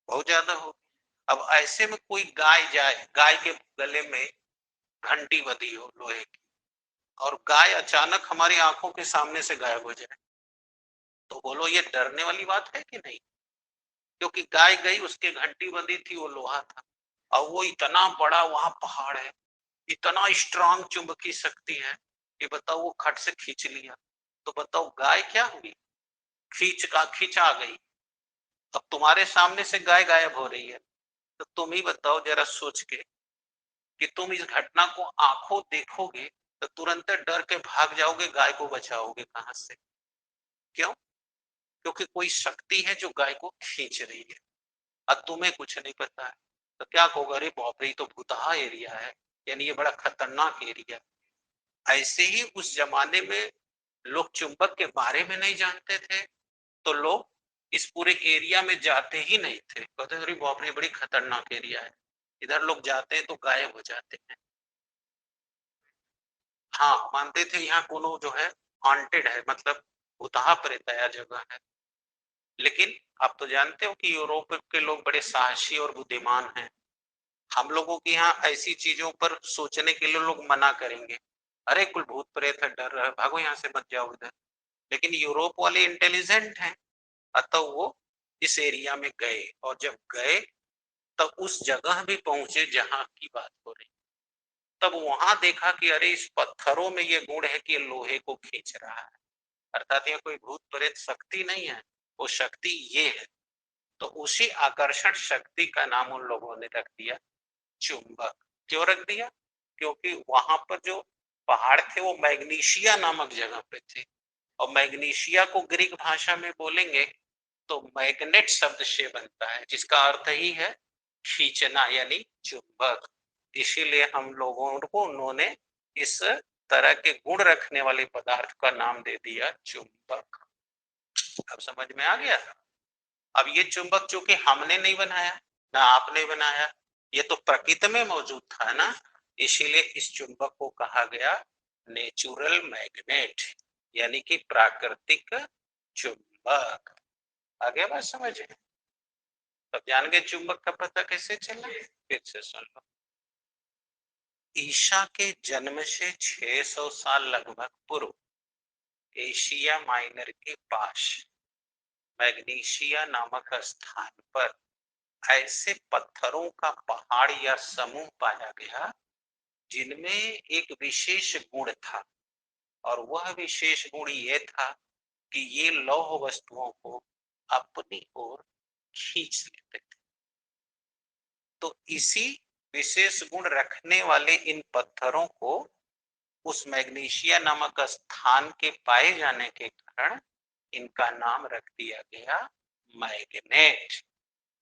बहुत ज्यादा होगी। अब ऐसे में कोई गाय जाए, गाय के गले में घंटी बंधी हो लोहे की और गाय अचानक हमारी आंखों के सामने से गायब हो जाए, तो बोलो ये डरने वाली बात है कि नहीं? क्योंकि गाय गई, उसके घंटी बंधी थी, वो लोहा था और वो इतना बड़ा वहां पहाड़ है, इतना स्ट्रांग चुंबकीय शक्ति है कि बताओ वो खट से खींच लिया। तो बताओ गाय क्या हुई, खींच आ गई। अब तुम्हारे सामने से गाय गायब हो रही है, तो तुम ही बताओ जरा सोच के कि तुम इस घटना को आंखों देखोगे तो तुरंत डर के भाग जाओगे, गाय को बचाओगे कहां से? क्यों? क्योंकि कोई शक्ति है जो गाय को खींच रही है और तुम्हें कुछ नहीं पता है। तो क्या कहोगे, अरे बाप रे तो भूतहा एरिया है, यानी ये बड़ा खतरनाक एरिया। ऐसे ही उस जमाने में लोग चुंबक के बारे में नहीं जानते थे, तो लोग इस पूरे एरिया में जाते ही नहीं थे, कहते अरे बाप रे बड़ी खतरनाक एरिया है, इधर लोग जाते हैं तो गायब हो जाते हैं। हाँ, मानते थे यहाँ कोनो जो है हॉन्टेड है, मतलब भूतहा प्रेतया जगह है। लेकिन आप तो जानते हो कि यूरोप के लोग बड़े साहसी और बुद्धिमान हैं। हम लोगों के यहाँ ऐसी चीजों पर सोचने के लिए लोग मना करेंगे, अरे कुल भूत प्रेत है, डर रहा है, भागो यहाँ से, मत जाओ इधर। लेकिन यूरोप वाले इंटेलिजेंट हैं, अतः वो इस एरिया में गए और जब गए तब उस जगह भी पहुंचे जहां की बात हो रही, तब वहां देखा कि अरे इस पत्थरों में ये गुण है कि लोहे को खींच रहा है, अर्थात ये कोई भूत प्रेत शक्ति नहीं है, वो शक्ति ये है। तो उसी आकर्षण शक्ति का नाम उन लोगों ने रख दिया चुंबक। क्यों रख दिया? क्योंकि वहां पर जो पहाड़ थे वो मैग्नीशिया नामक जगह पे थे, और मैग्नीशिया को ग्रीक भाषा में बोलेंगे तो मैग्नेट शब्द से बनता है, जिसका अर्थ ही है खींचना यानी चुंबक। इसीलिए हम लोगों को उन्होंने इस तरह के गुण रखने वाले पदार्थ का नाम दे दिया चुंबक। अब समझ में आ गया। अब ये चुंबक चूंकि हमने नहीं बनाया ना आपने बनाया, ये तो प्रकृति में मौजूद था ना, इसीलिए इस चुंबक को कहा गया नेचुरल मैग्नेट, यानी कि प्राकृतिक चुंबक। आगे बात समझे। तब जान गए चुंबक का पता कैसे चला। फिर से सुन लो। ईसा के जन्म से 600 साल लगभग पूर्व एशिया माइनर के पास मैग्नीशिया नामक स्थान पर ऐसे पत्थरों का पहाड़ या समूह पाया गया जिनमें एक विशेष गुण था, और वह विशेष गुण ये था कि ये लौह वस्तुओं को अपनी ओर खींच लेते थे। तो इसी विशेष गुण रखने वाले इन पत्थरों को उस मैग्नीशिया नामक स्थान के पाए जाने के कारण इनका नाम रख दिया गया मैग्नेट,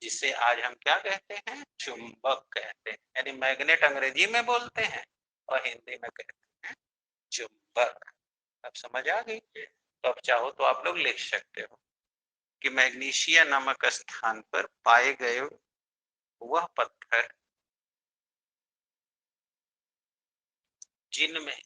जिसे आज हम क्या कहते हैं, चुंबक कहते हैं। यानी मैग्नेट अंग्रेजी में बोलते हैं और हिंदी में कहते हैं चुंबक। अब समझ आ गई। तो अब चाहो तो आप लोग लिख सकते हो कि मैग्नीशिया नामक स्थान पर पाए गए वह पत्थर जिनमें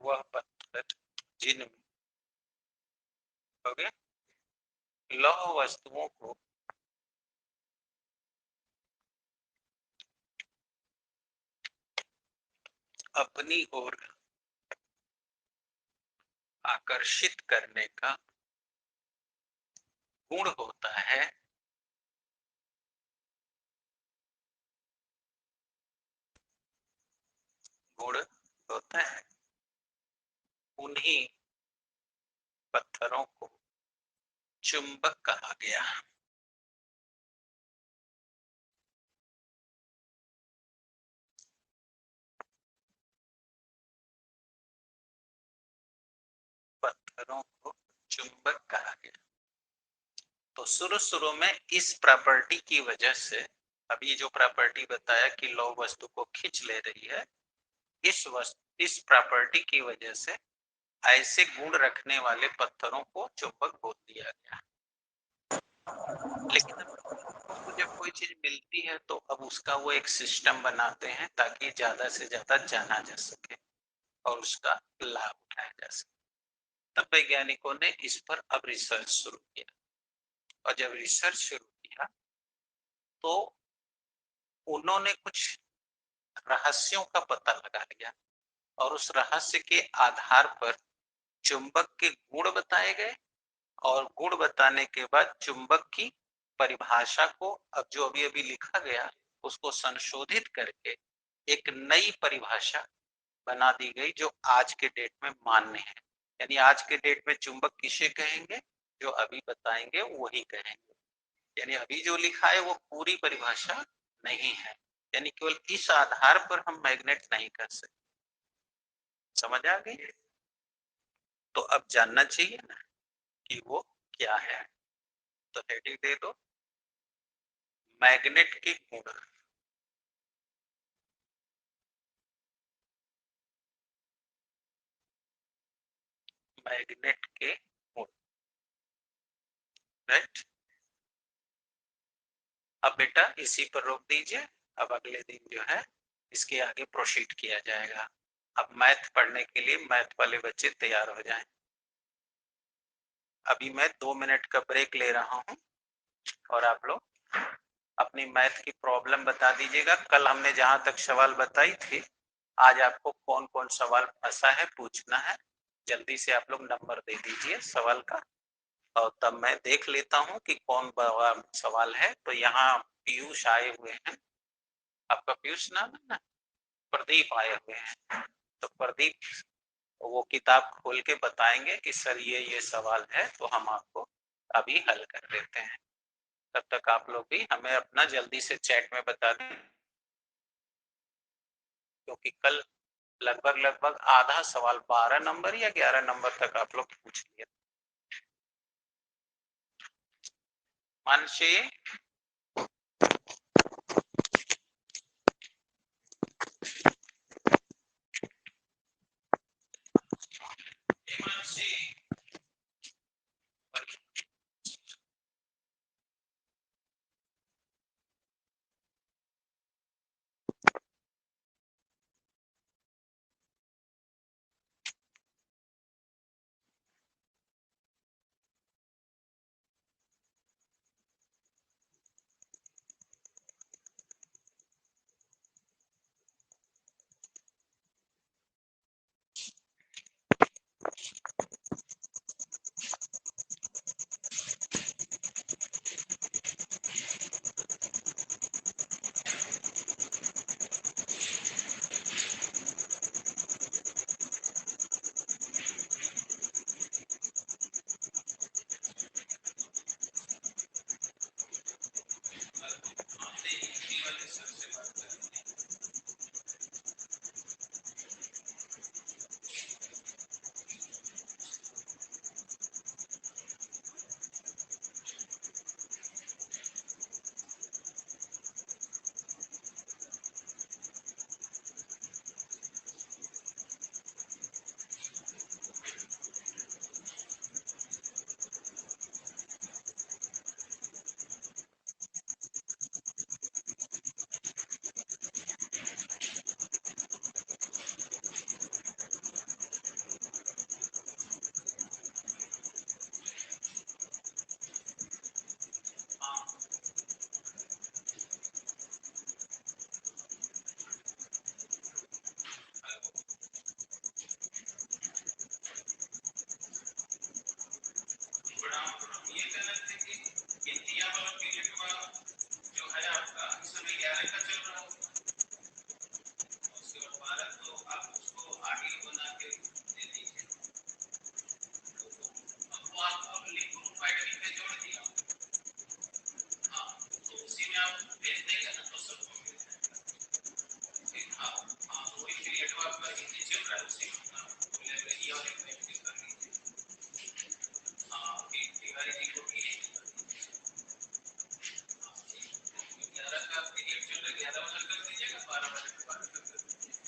वह पत्थर जिनमें हो गया लौह वस्तुओं को अपनी ओर आकर्षित करने का गुण होता है, गुण होता है, उन्हीं पत्थरों को चुंबक कहा गया। पत्थरों को चुंबक कहा गया। तो शुरू शुरू में इस प्रॉपर्टी की वजह से, अभी जो प्रॉपर्टी बताया कि लौह वस्तु को खींच ले रही है, इस प्रॉपर्टी की वजह से ऐसे गुण रखने वाले पत्थरों को चुंबक बोल दिया गया। लेकिन अब जब कोई चीज मिलती है तो अब उसका वो एक सिस्टम बनाते हैं ताकि ज्यादा से ज्यादा जाना जा सके और उसका लाभ उठाया जा सके। तब वैज्ञानिकों ने इस पर अब रिसर्च शुरू किया, और जब रिसर्च शुरू किया तो उन्होंने कुछ रहस्यों का पता लगा लिया, और उस रहस्य के आधार पर चुंबक के गुण बताए गए, और गुण बताने के बाद चुंबक की परिभाषा को अब जो अभी अभी लिखा गया उसको संशोधित करके एक नई परिभाषा बना दी गई जो आज के डेट में मान्य है। यानी आज के डेट में चुंबक किसे कहेंगे, जो अभी बताएंगे वही कहेंगे। यानी अभी जो लिखा है वो पूरी परिभाषा नहीं है, यानी केवल इस आधार पर हम मैग्नेट नहीं कर सकते। समझ आ गई। तो अब जानना चाहिए ना कि वो क्या है। तो हेडिंग दे दो मैग्नेट के गुण। मैग्नेट के गुण, राइट। अब बेटा इसी पर रोक दीजिए, अब अगले दिन जो है इसके आगे प्रोसीड किया जाएगा। अब मैथ पढ़ने के लिए मैथ वाले बच्चे तैयार हो जाएं। अभी मैं 2 मिनट का ब्रेक ले रहा हूं, और आप लोग अपनी मैथ की प्रॉब्लम बता दीजिएगा। कल हमने जहां तक सवाल बताई थी, आज आपको कौन कौन सवाल फंसा है पूछना है। जल्दी से आप लोग नंबर दे दीजिए सवाल का, और तब मैं देख लेता हूं कि कौन बड़ा सवाल है। तो यहाँ पीयूष आए हुए हैं, आपका पीयूष नाम है ना, प्रदीप आए हुए हैं। तो प्रदीप वो किताब खोल के बताएंगे कि सर ये सवाल है, तो हम आपको अभी हल कर देते हैं। तब तक आप लोग भी हमें अपना जल्दी से चैट में बता दें, क्योंकि कल लगभग आधा सवाल 12 नंबर या 11 नंबर तक आप लोग पूछ लिए। मानसी, मानसी, ये कहना थे कि इंडिया वाला पीरियड का जो है आपका इस समय 11 का चल रहा होगा, उसके बाद 12 तो आप उसको आगे बना के दे दीजिए। अब वो आपको लिंक ग्रुप आईडी पे जोड़ दिया, हाँ, तो उसी में आप भेज देंगे ना, तो सबको मिल जाएगा। हाँ हाँ, वही पीरियड आपका हिंदी चल रहा है, उसी में बोले ये वाले प्रैक्टिस कर लीजिए। हाँ, तिवारी जी को भी 11 का पीरियड चल रहा है, 11 वाला कर दीजिएगा, 12 वाले के बाद कर दीजिए।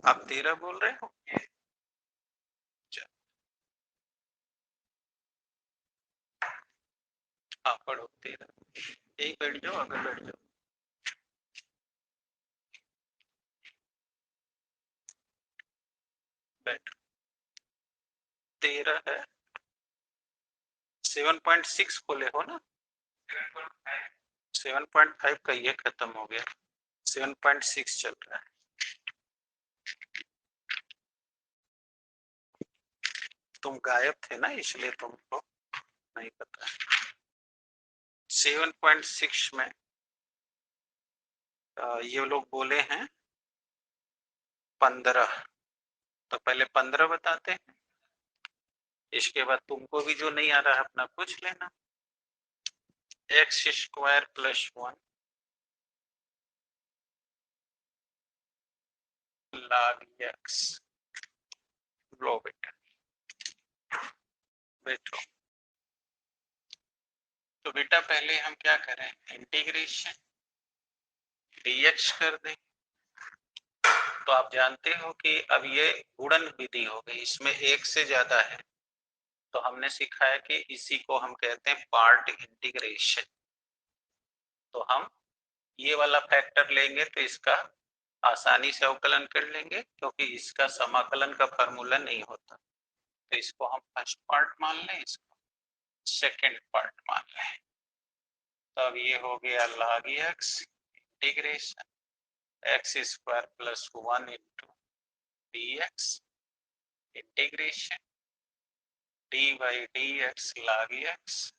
आप 13 बोल रहे हो? हाँ, पढ़ो 13। यही बैठ जाओ, आगे बैठ जाओ। बैठ। 13 है, 7.6 खोले हो ना? 7.5 का ये खत्म हो गया, 7.6 चल रहा है। तुम गायब थे ना, इसलिए तुमको नहीं पता। 7.6 में ये लोग बोले हैं 15, तो पहले 15 बताते हैं, इसके बाद तुमको भी जो नहीं आ रहा है अपना पूछ लेना। x² + 1 log x। लो बेटा, बैठो। तो बेटा पहले हम क्या करें, इंटीग्रेशन 3x कर दें। तो आप जानते हो कि अब ये गुणन विधि हो गई, इसमें एक से ज्यादा है, तो हमने सीखा है कि इसी को हम कहते हैं पार्ट इंटीग्रेशन। तो हम ये वाला फैक्टर लेंगे तो इसका आसानी से अवकलन कर लेंगे, क्योंकि इसका समाकलन का फॉर्मूला नहीं होता। तो इसको हम फर्स्ट पार्ट मान लें, इसको सेकंड पार्ट मान लें। तो अब ये हो गया log x integration x square plus 1 into dx integration dy dx log x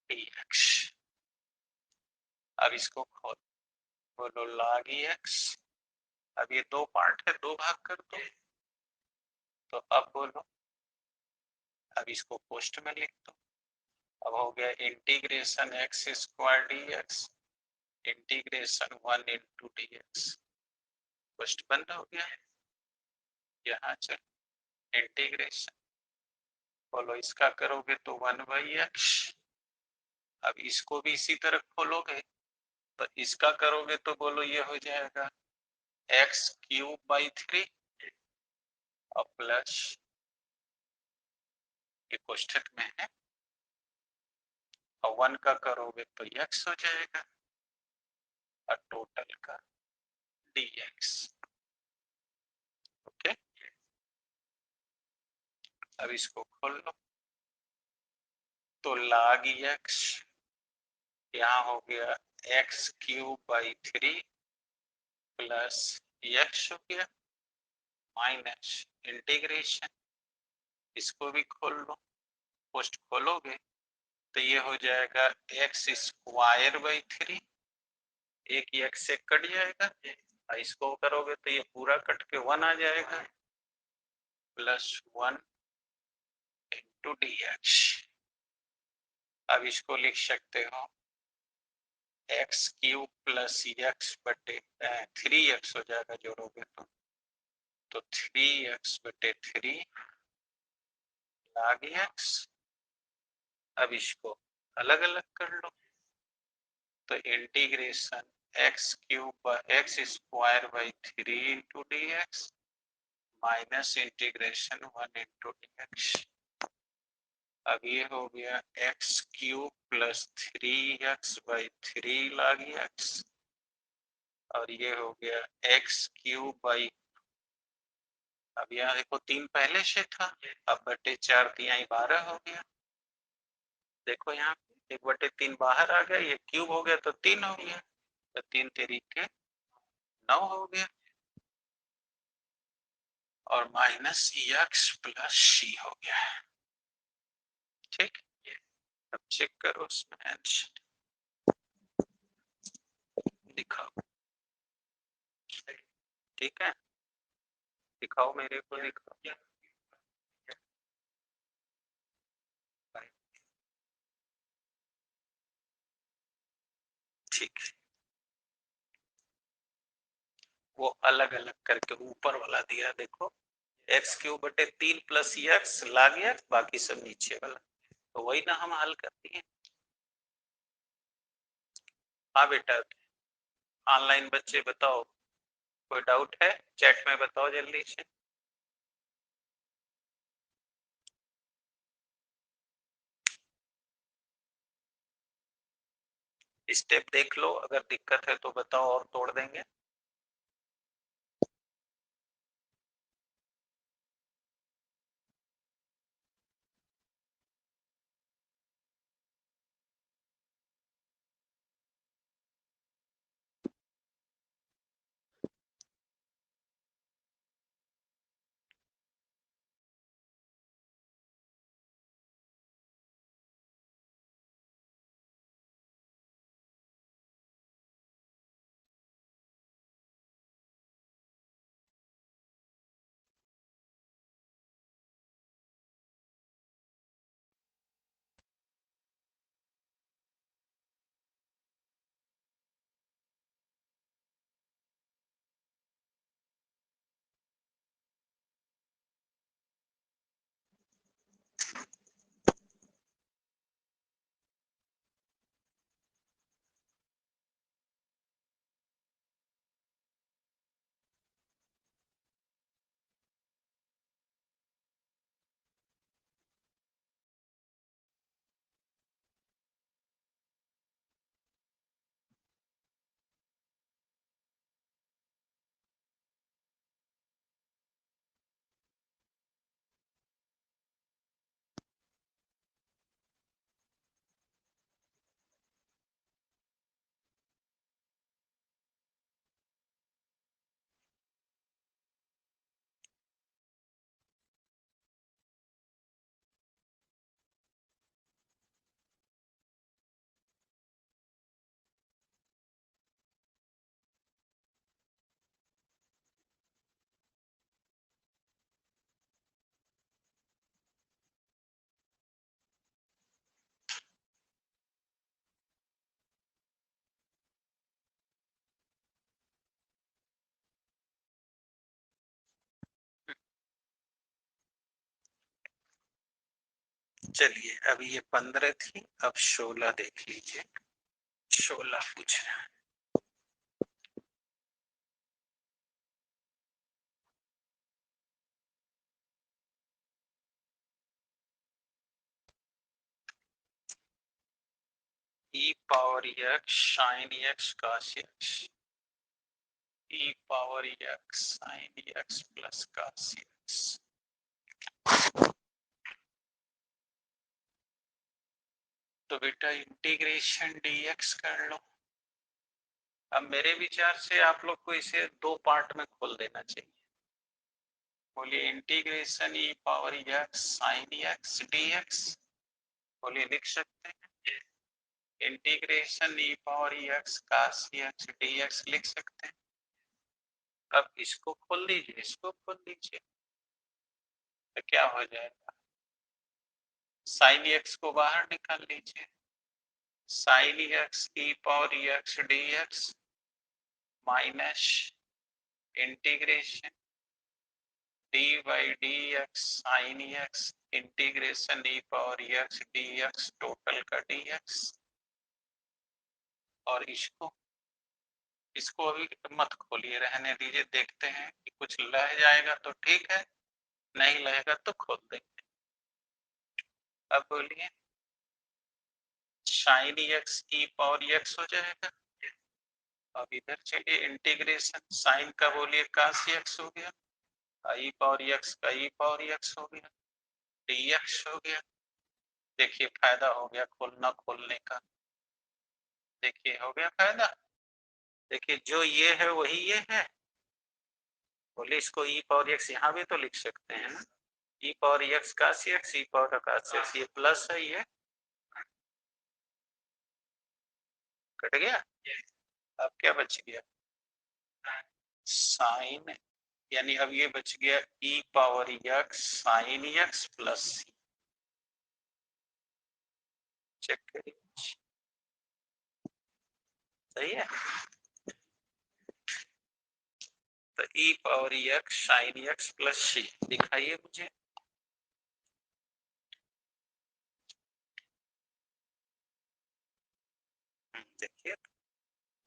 dx। अब इसको खोल, बोलो log x। अब ये दो पार्ट है, दो भाग कर दो। तो अब बोलो, अब इसको पोस्ट में लिख दो। अब हो गया integration x square dx integration 1 into dx। Post बंद हो गया। यहाँ चल इंटीग्रेशन, बोलो इसका करोगे तो 1/x। अब इसको भी इसी तरह खोलोगे तो इसका करोगे तो बोलो ये हो जाएगा x³/3 और प्लस ये कोष्ठक में है, और 1 का करोगे तो x हो जाएगा और टोटल का dx। ओके, अब इसको खोल लो। तो log x यहाँ हो गया x³/3 प्लस x हो गया माइनस इंटीग्रेशन, इसको भी खोल लो। पोस्ट खोलोगे तो ये हो जाएगा x²/3, एक ही x से कट जाएगा, इसको करोगे तो ये पूरा कट के 1 आ जाएगा प्लस 1 इंटू dx। अब इसको लिख सकते हो x³ प्लस x/3x हो जाएगा जोड़ोगे तो 3x/3 log x। अब इसको अलग अलग कर लो तो integration x² into dx minus integration 1 into dx। अब ये हो गया x³ plus 3x/3 log x और ये हो गया x³, अब यहाँ देखो 3 पहले से था, अब बटे 4 3 12 हो गया। देखो यहाँ 1/3 बाहर आ गया, ये क्यूब हो गया तो 3 हो गया, तो 3 तरीके 9 हो गया और माइनस x प्लस c हो गया। ठीक, अब चेक करो उसमें आंसर दिखाओ। ठीक है, दिखाओ मेरे को, दिखाओ। ठीक है, वो अलग अलग करके ऊपर वाला दिया देखो, x³/3 plus x log x, बाकी सब नीचे वाला, तो वही ना हम हल करते हैं। हाँ बेटा, ऑनलाइन बच्चे बताओ, कोई डाउट है चैट में बताओ जल्दी से। स्टेप देख लो, अगर दिक्कत है तो बताओ और तोड़ देंगे। चलिए अब ये 15 थी, अब 16 देख लीजिए। 16 पूछ रहा है। E power x sine x cos x, e power x sine x plus cos x. तो बेटा इंटीग्रेशन डीएक्स कर लो। अब मेरे विचार से आप लोग को इसे दो पार्ट में खोल देना चाहिए। बोलिए integration e power x sine x dx, बोलिए लिख सकते हैं। Integration e power x cos x dx लिख सकते हैं। अब इसको खोल लीजिए, इसको खोल लीजिए, तो क्या हो जाएगा, साइन एक्स को बाहर निकाल लीजिए, sine x e power x dx minus integration d by d x sine x integration e power x d x total का डी एक्स। और इसको अभी मत खोलिए, रहने दीजिए, देखते हैं कि कुछ लह जाएगा तो ठीक है, नहीं लगेगा तो खोल देंगे। अब बोलिए sign x e power x हो जाएगा। अब इधर चलिए इंटीग्रेशन साइन का बोलिए cos एक्स हो गया, ई पावर एक्स का ई पावर एक्स हो गया, dx हो गया। देखिए फायदा हो गया खोलना खोलने का, देखिए हो गया फायदा। देखिए जो ये है वही ये है, बोले इसको ई पावर एक्स यहाँ भी तो लिख सकते हैं ना, ई power x cos x e power cos x, ये प्लस है, ये कट गया। अब क्या बच गया, साइन, यानी अब ये बच गया e power x sine x plus c. Check करिए सही है। तो e power x sine x plus c दिखाइए मुझे। देखिए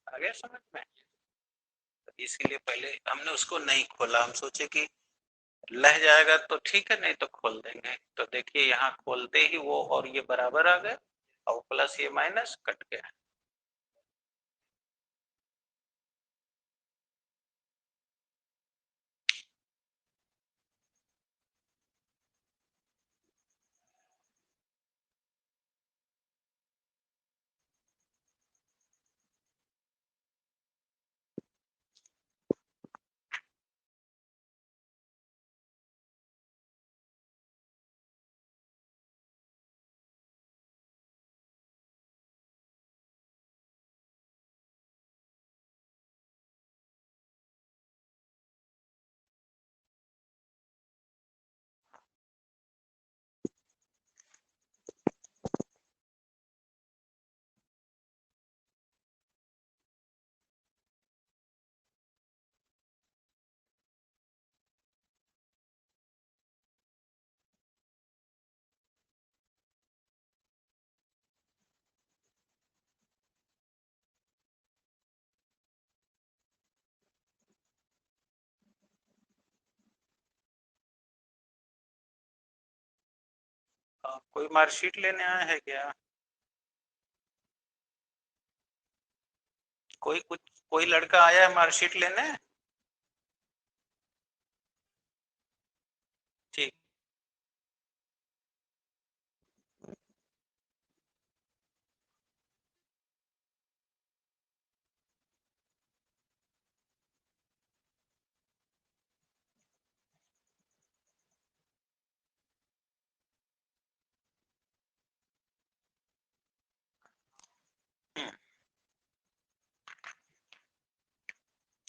आ गया समझ में। तो इसीलिए पहले हमने उसको नहीं खोला, हम सोचे कि लह जाएगा तो ठीक है, नहीं तो खोल देंगे। तो देखिए यहाँ खोलते ही वो और ये बराबर आ गए, और प्लस ये माइनस कट गया। कोई मार्कशीट लेने आया है क्या, कोई लड़का आया है मार्कशीट लेने। ठीक।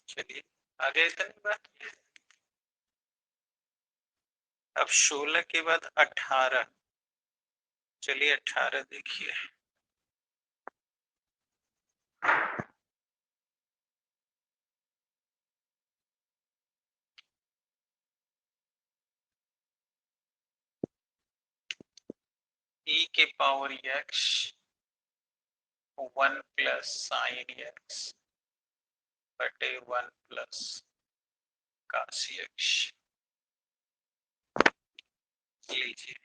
चलिए आगे इतनी बात। अब 16 के बाद 18, चलिए 18 देखिए। के power x 1 plus sine x बटे 1 प्लस काश एक्स। लीजिए,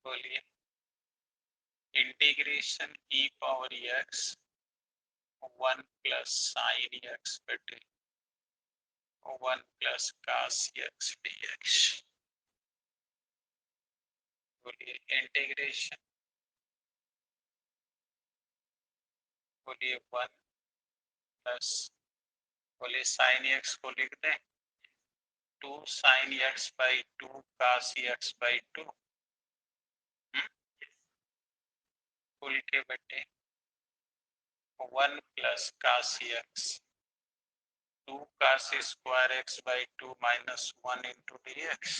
बोलिए। Integration e power x 1 plus sine x बटे 1 प्लस काश एक्स dx। बोलिए इंटीग्रेशन, बोलिए 1 प्लस, बोलिए साइन एक्स को लिख दें 2 साइन एक्स बाई 2 काश एक्स बाई 2 कुल के बटे 1 प्लस काश एक्स 2 काश square x by 2 minus 1 into dx।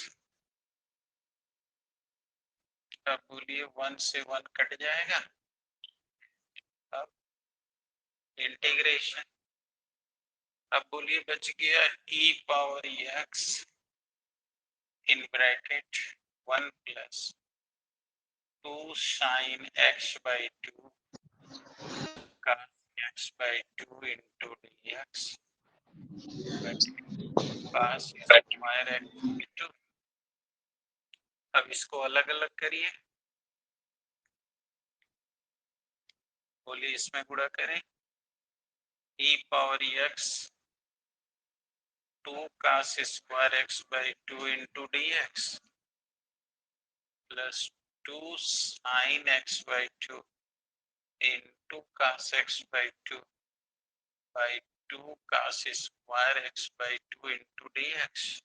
अब बोलिए 1 से 1 कट जाएगा। अब इंटीग्रेशन, अब बोलिए बच गया e power x in bracket 1 plus 2 sine x by 2 cos x by 2 into dx cos square x by 2। अब इसको अलग अलग करिए, बोलिए इसमें गुणा करें e power x 2 cos square x by 2 into dx plus 2 sin x by 2 into cos x by 2 by 2 cos square x by 2 into dx।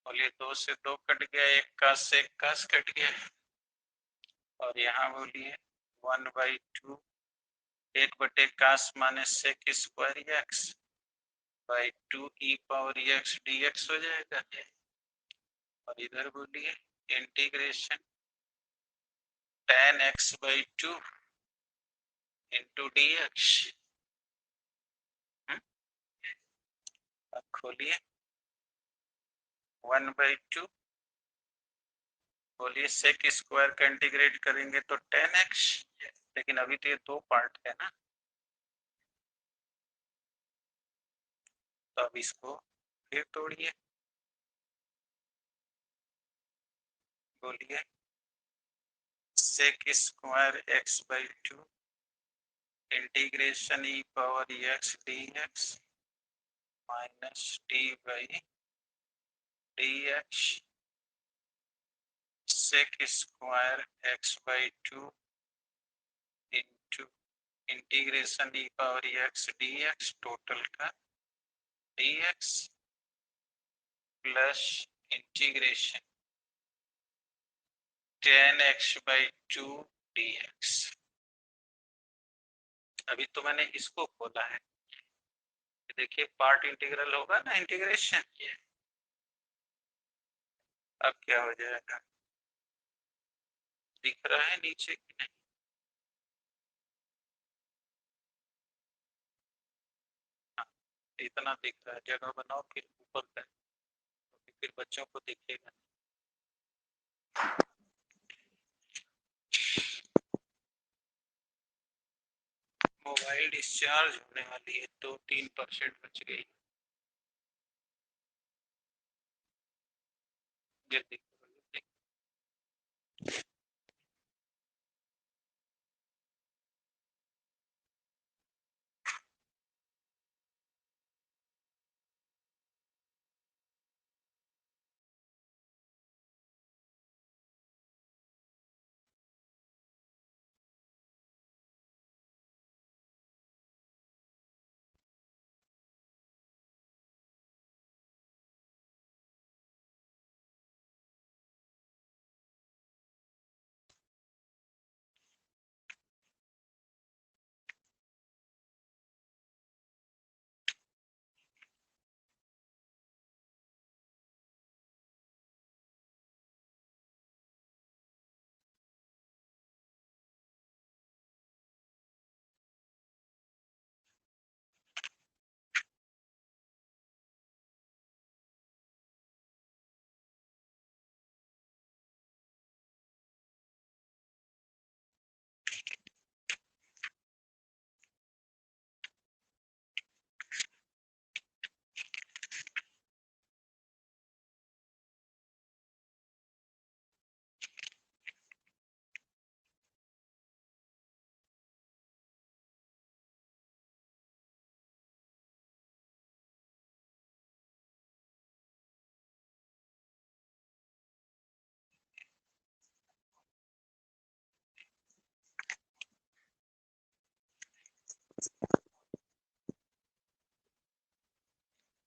बोलिए 2 से 2 कट गया, 1 cos से 1 cos कट गया, और यहाँ बोलिए 1 बाई 2 1 बटे cos minus sec square x by 2 e power x dx हो जाएगा। और इधर बोलिए integration tan x by 2 into dx। अब खोलिए 1 बाई 2, बोलिए सेक स्क्वायर का इंटीग्रेट करेंगे तो tan x, लेकिन अभी तो ये दो पार्ट है ना, तो अब इसको फिर तोड़िए, बोलिए sec square x by 2 integration e power x dx minus d by dx sec square x by 2 into integration e power x dx total का dx plus integration tan x by 2 dx। अभी तो मैंने इसको खोला है, देखिए part integral होगा ना इंटीग्रेशन। अब क्या हो जाएगा, दिख रहा है नीचे की नहीं? हाँ, इतना दिख रहा है, जगह बनाओ फिर ऊपर का, तो फिर बच्चों को दिखेगा। मोबाइल डिस्चार्ज होने वाली है, 2-3% बच गई। जल्दी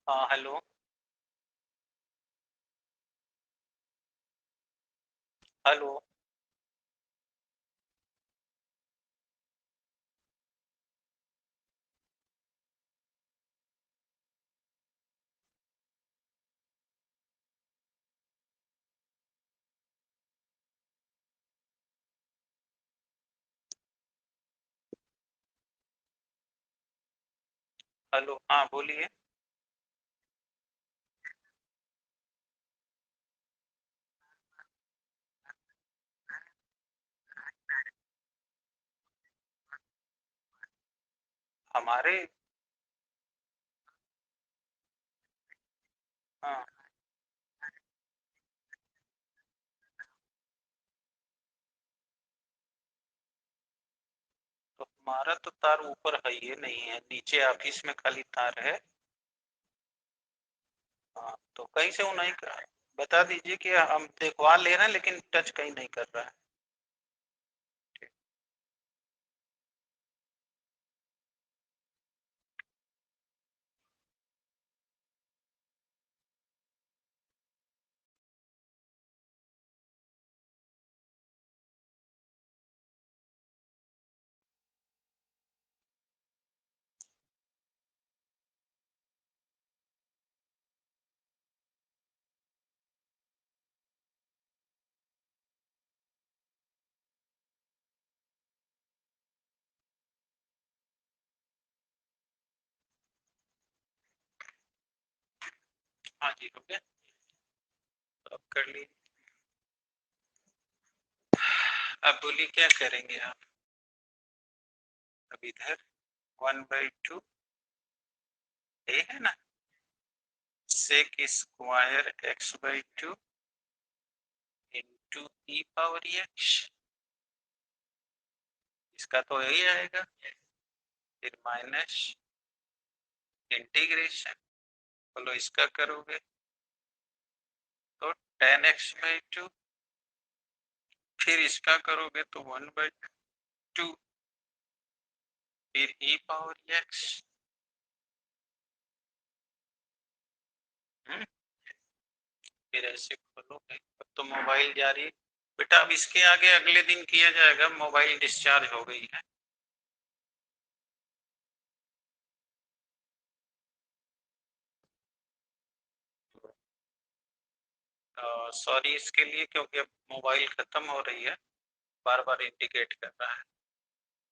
हाँ हेलो। हेलो। हेलो हाँ बोलिए। हमारे। हाँ तो हमारा तो तार ऊपर है, ये नहीं है, नीचे ऑफिस में खाली तार है। हाँ तो कहीं से वो नहीं कर, बता दीजिए कि हम देखवा ले रहे हैं लेकिन टच कहीं नहीं कर रहा है। हाँ जी हो गया। तो अब कर लीजिए। अब बोलिए क्या करेंगे आप। अब इधर 1/2 ए है ना, सेक स्क्वायर x/2 इंटू ई पावर एक्स, इसका तो यही आएगा। फिर माइनस इंटीग्रेशन, बोलो इसका करोगे तो 10x/2, फिर इसका करोगे तो 1/2, फिर ई पावर एक्स। फिर ऐसे खोलोगे, अब तो मोबाइल जा रही है बेटा। अब इसके आगे अगले दिन किया जाएगा, मोबाइल डिस्चार्ज हो गई है। सॉरी इसके लिए, क्योंकि अब मोबाइल खत्म हो रही है, बार बार इंडिकेट कर रहा है।